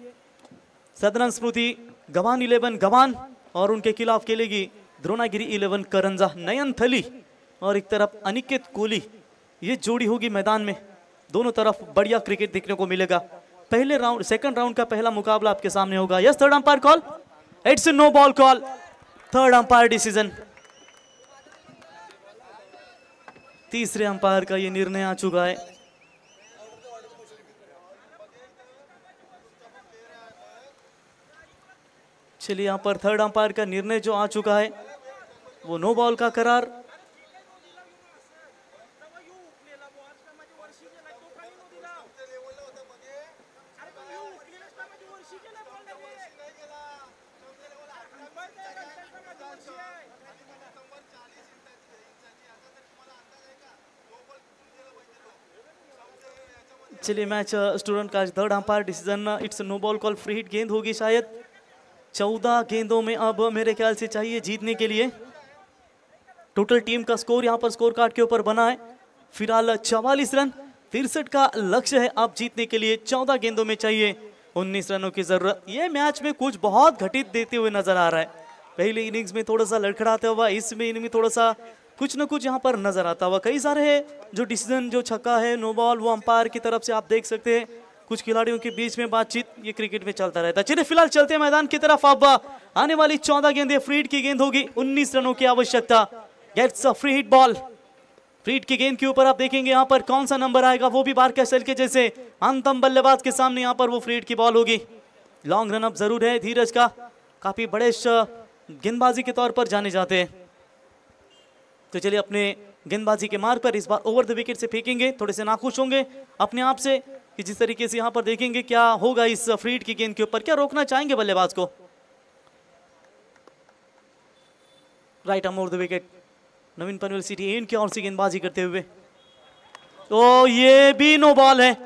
Speaker 3: सदनन स्मृति गवान 11 गवान और उनके खिलाफ खेलेगी द्रोणागिरी 11 करंजा। नयन थली और एक तरफ अनिकेत कोहली, ये जोड़ी होगी मैदान में। दोनों तरफ बढ़िया क्रिकेट देखने को मिलेगा। पहले राउंड सेकंड राउंड का पहला मुकाबला आपके सामने होगा। Yes, third umpire call, it's no ball call, third umpire decision. तीसरे अंपायर का ये निर्णय आ चुका है। चलिए यहां पर थर्ड अंपायर का निर्णय जो आ चुका है वो नो बॉल का करार। चलिए मैच स्टूडेंट का third umpire decision, it's no ball call, free hit गेंद होगी शायद। 14 गेंदों में अब मेरे ख्याल से चाहिए जीतने के लिए। टोटल टीम का स्कोर यहाँ पर स्कोर कार्ड के ऊपर बना है फिलहाल 44 रन। 63 का लक्ष्य है अब जीतने के लिए। 14 गेंदों में चाहिए 19 रनों की जरूरत। ये मैच में कुछ बहुत घटित देते हुए नजर आ रहा है। पहले इनिंग्स में थोड़ा सा लड़खड़ाता हुआ, इसमें इनिंग में थोड़ा सा कुछ न कुछ यहाँ पर नजर आता हुआ। कई सारे है जो डिसीजन जो छक्का है नो बॉल वो अंपायर की तरफ से आप देख सकते हैं। कुछ खिलाड़ियों के बीच में बातचीत ये क्रिकेट में चलता रहता है। चलिए फिलहाल चलते हैं मैदान की तरफ। अब आने वाली 14 गेंदें फ्री हिट की गेंद होगी। 19 रनों की आवश्यकता। Gets a free hit ball. Free hit की गेंद के ऊपर आप देखेंगे यहाँ पर कौन सा नंबर आएगा, वो भी बारकिया सेल के जैसे अंतम बल्लेबाज के सामने यहाँ पर वो फ्री हिट की बॉल होगी। लॉन्ग रन अप जरूर है धीरज का, काफी बड़े गेंदबाजी के तौर पर जाने जाते हैं। तो चलिए अपने गेंदबाजी के मार्ग पर इस बार ओवर द विकेट से फेंकेंगे। थोड़े से नाखुश होंगे अपने आप से कि जिस तरीके से यहाँ पर देखेंगे क्या होगा इस फ्री हिट की गेंद के ऊपर। क्या रोकना चाहेंगे बल्लेबाज को? Right arm over the wicket. Naveen Panvel city and की ओर से गेंदबाजी करते हुए, तो ये भी नो बॉल है,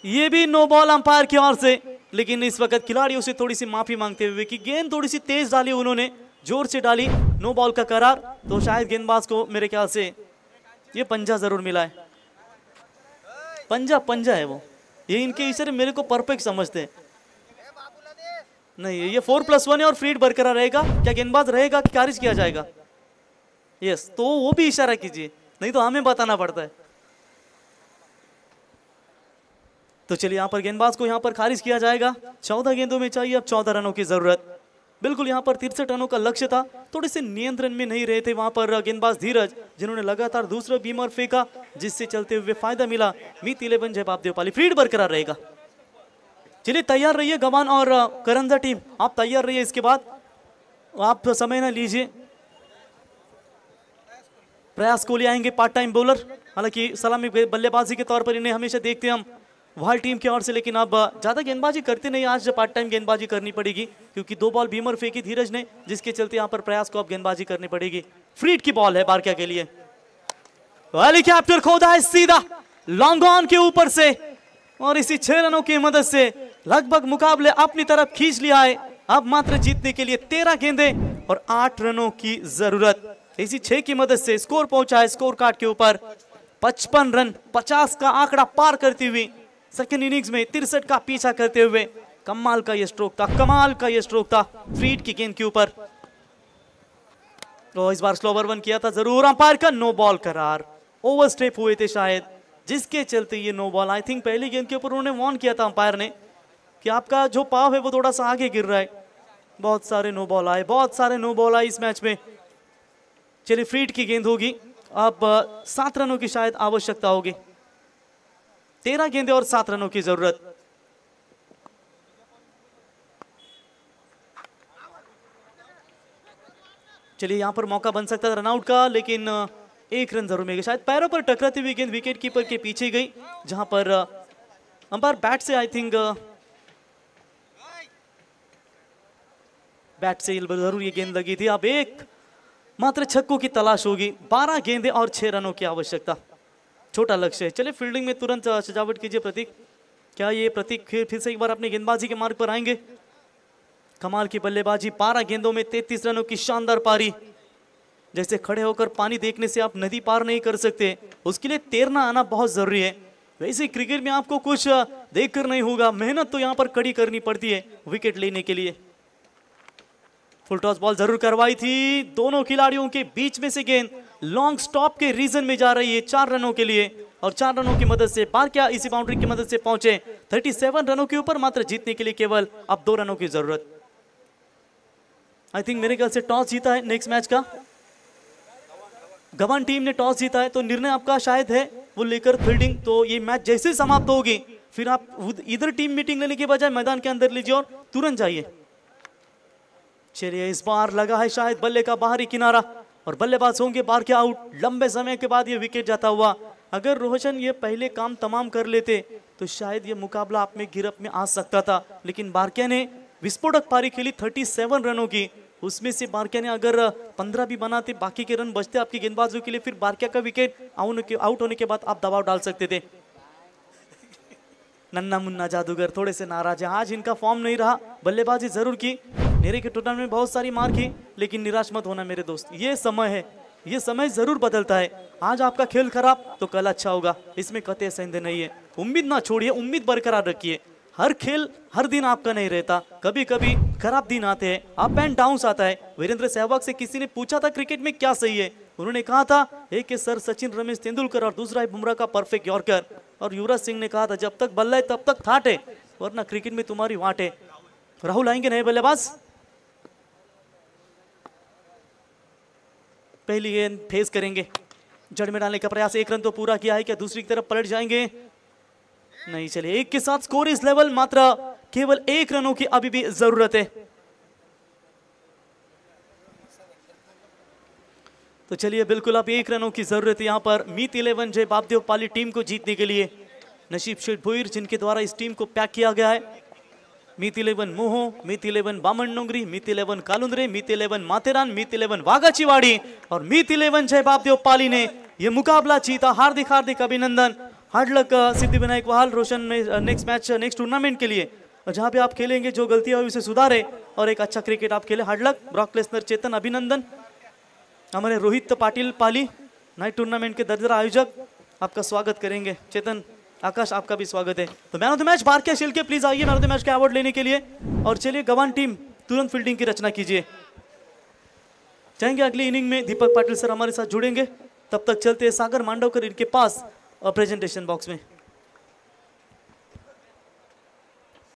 Speaker 3: ये भी नो बॉल अंपायर की ओर से। लेकिन इस वक्त खिलाड़ियों से थोड़ी सी माफी मांगते हुए कि गेंद थोड़ी सी तेज डाली, उन्होंने जोर से डाली, नो बॉल का करार। तो शायद गेंदबाज को मेरे ख्याल से ये पंजा जरूर मिला है। पंजा पंजा है वो, ये इनके इशारे मेरे को परफेक्ट समझते हैं। नहीं, ये 4+1 है और फ्री हिट बरकरार रहेगा। क्या गेंदबाज रहेगा कि खारिज किया जाएगा? यस, तो वो भी इशारा कीजिए, नहीं तो हमें बताना पड़ता है। तो चलिए यहाँ पर गेंदबाज को यहाँ पर खारिज किया जाएगा। 14 गेंदों में चाहिए अब 14 रनों की जरूरत। बिल्कुल यहाँ पर 63 रनों का लक्ष्य था। थोड़े से नियंत्रण में नहीं रहे थे वहां पर गेंदबाज धीरज, जिन्होंने लगातार दूसरा बीमर फेंका, जिससे चलते हुए फायदा मिला मीत 11 जय बापदेव पाली। फ्री हिट बरकरार रहेगा। चलिए तैयार रहिए गवान और करंजा टीम, आप तैयार रहिए। इसके बाद आप समय ना लीजिए। प्रयास कोहली आएंगे पार्ट टाइम बॉलर। हालांकि सलामी बल्लेबाजी के तौर पर इन्हें हमेशा देखते हम वहाल टीम की ओर से, लेकिन अब ज्यादा गेंदबाजी करते नहीं। आज पार्ट टाइम गेंदबाजी करनी पड़ेगी क्योंकि 2 बॉल बीमर फेंकी धीरज ने, जिसके चलते यहाँ पर प्रयास को अब गेंदबाजी करनी पड़ेगी। फ्री हिट की बॉल है बारकिया के लिए। हेलीकॉप्टर खोदा है सीधा लॉन्ग ऑन के ऊपर से और इसी 6 रनों की मदद से लगभग मुकाबले अपनी तरफ खींच लिया है। अब मात्र जीतने के लिए 13 गेंदें और 8 रनों की जरूरत। इसी 6 की मदद से स्कोर पहुंचा है स्कोर कार्ड के ऊपर 55 रन, 50 का आंकड़ा पार करती हुई सेकंड इनिंग्स में 63 का पीछा करते हुए। कमाल का यह स्ट्रोक था, कमाल का यह स्ट्रोक था फ्री हिट की गेंद के ऊपर। तो इस बार स्लो ओवर 1 किया था जरूर। अंपायर का नो बॉल करार, ओवर स्टेप हुए थे शायद। जिसके चलते ये नो बॉल। आई थिंक पहली गेंद के ऊपर उन्होंने वार्न किया था अंपायर ने कि आपका जो पाव है वो थोड़ा सा आगे गिर रहा है। बहुत सारे नो बॉल आए, बहुत सारे नो बॉल आए इस मैच में। चलिए फ्रीड की गेंद होगी, अब 7 रनों की शायद आवश्यकता होगी। 13 गेंदें और 7 रनों की जरूरत। चलिए यहां पर मौका बन सकता था रनआउट का, लेकिन 1 रन जरूर मिलेगा। शायद पैरों पर टकराती हुई गेंद विकेट कीपर के पीछे गई, जहां पर अंपायर बैट से आई थिंक बैट से जरूर ये गेंद लगी थी। अब एक मात्र छक्कों की तलाश होगी। 12 गेंदें और 6 रनों की आवश्यकता, छोटा लक्ष्य है। चलिए फील्डिंग में तुरंत सजावट कीजिए प्रतीक। क्या ये प्रतीक फिर से एक बार अपनी गेंदबाजी के मार्ग पर आएंगे? कमाल की बल्लेबाजी, 12 गेंदों में 33 रनों की शानदार पारी। जैसे खड़े होकर पानी देखने से आप नदी पार नहीं कर सकते, उसके लिए तैरना आना बहुत जरूरी है। वैसे क्रिकेट में आपको कुछ देखकर नहीं होगा, मेहनत तो यहाँ पर कड़ी करनी पड़ती है विकेट लेने के लिए। फुल टॉस बॉल जरूर करवाई थी, दोनों खिलाड़ियों के बीच में से गेंद लॉन्ग स्टॉप के रीजन में जा रही है 4 रनों के लिए, और 4 रनों की मदद से बारकिया इसी बाउंड्री की मदद से पहुंचे 37 रनों के ऊपर। मात्र जीतने के लिए केवल अब 2 रनों की जरूरत। आई थिंक मेरे ख्याल से टॉस जीता है नेक्स्ट मैच का, गवान टीम ने टॉस जीता है, तो निर्णय आपका शायद है वो लेकर फील्डिंग। तो ये मैच जैसे समाप्त होगी फिर आप इधर टीम मीटिंग लेने के बजाय मैदान के अंदर लीजिए और तुरंत जाइए। चलिए इस बार लगा है शायद बल्ले का बाहरी किनारा और बल्लेबाज होंगे बाहर के आउट। लंबे समय के बाद ये विकेट जाता हुआ। अगर रोशन ये पहले काम तमाम कर लेते तो शायद ये मुकाबला आप में गिरफ्त में आ सकता था, लेकिन बारकिया ने विस्फोटक पारी खेली 37 रनों की। उसमें से बारकिया ने अगर 15 भी बनाते, बाकी के रन बचते आपकी गेंदबाजों के लिए, फिर बारकिया का विकेट आउट होने के बाद आप दबाव डाल सकते थे। नन्ना मुन्ना जादूगर थोड़े से नाराज है, आज इनका फॉर्म नहीं रहा। बल्लेबाजी जरूर की, नेरे के टूर्नामेंट में बहुत सारी मार की, लेकिन निराश मत होना मेरे दोस्त, ये समय है, ये समय जरूर बदलता है। आज आपका खेल खराब तो कल अच्छा होगा, इसमें कतई संदेह नहीं है। उम्मीद ना छोड़िए, उम्मीद बरकरार रखिए। हर खेल हर दिन आपका नहीं रहता, कभी कभी खराब दिन आते हैं, अप एंड डाउन आता है। वीरेंद्र सहवाग से किसी ने पूछा था क्रिकेट में क्या सही है, उन्होंने कहा था एक है सर सचिन रमेश तेंदुलकर और दूसरा है बुमराह का परफेक्ट यॉर्कर, और युवराज सिंह ने कहा था जब तक बल्ला है तब तक थाट है, वरना क्रिकेट में तुम्हारी वाट है। राहुल आएंगे नए बल्लेबाज, पहली गेंद फेस करेंगे, जड़ में डालने का प्रयास। 1 रन तो पूरा किया है, क्या दूसरी की तरफ पलट जाएंगे? नहीं। चलिए 1 के साथ स्कोर इस लेवल, मात्र केवल 1 रनों की अभी भी जरूरत है। तो चलिए बिल्कुल अब 1 रनों की जरूरत है यहाँ पर मीत 11 जय बापदेव पाली टीम को जीतने के लिए। नसीब शेठ भुईर जिनके द्वारा इस टीम को पैक किया गया है। मीत 11 मोहो, मीत 11 बामन नोंगरी, मीत 11 कालुंद्रे, मीत 11 माथेरान, मीत 11 वागाचीवाड़ी और मीत 11 जय बापदेव पाली ने यह मुकाबला जीता। हार्दिक हार्दिक अभिनंदन। हार्ड लक सिद्धिविनायक वहाल रोशन में नेक्स्ट टूर्नामेंट के लिए, जहां पे आप खेलेंगे जो गलतियां हुई उसे सुधारे और एक अच्छा क्रिकेट आप खेले। Hard luck. ब्रॉक लेसनर, चेतन अभिनंदन। हमारे रोहित पाटिल पाली नाइट टूर्नामेंट के दर्जरा आयोजक आपका स्वागत करेंगे। चेतन, आकाश आपका भी स्वागत है। तो मैन ऑफ द मैच बारकिया शिल के प्लीज आइए मैन ऑफ द मैच का अवार्ड लेने के लिए। और चलिए गवान टीम तुरंत फील्डिंग की रचना कीजिए। चाहेंगे अगली इनिंग में दीपक पाटिल सर हमारे साथ जुड़ेंगे। तब तक चलते हैं सागर मांडवकर इनके पास प्रेजेंटेशन बॉक्स में।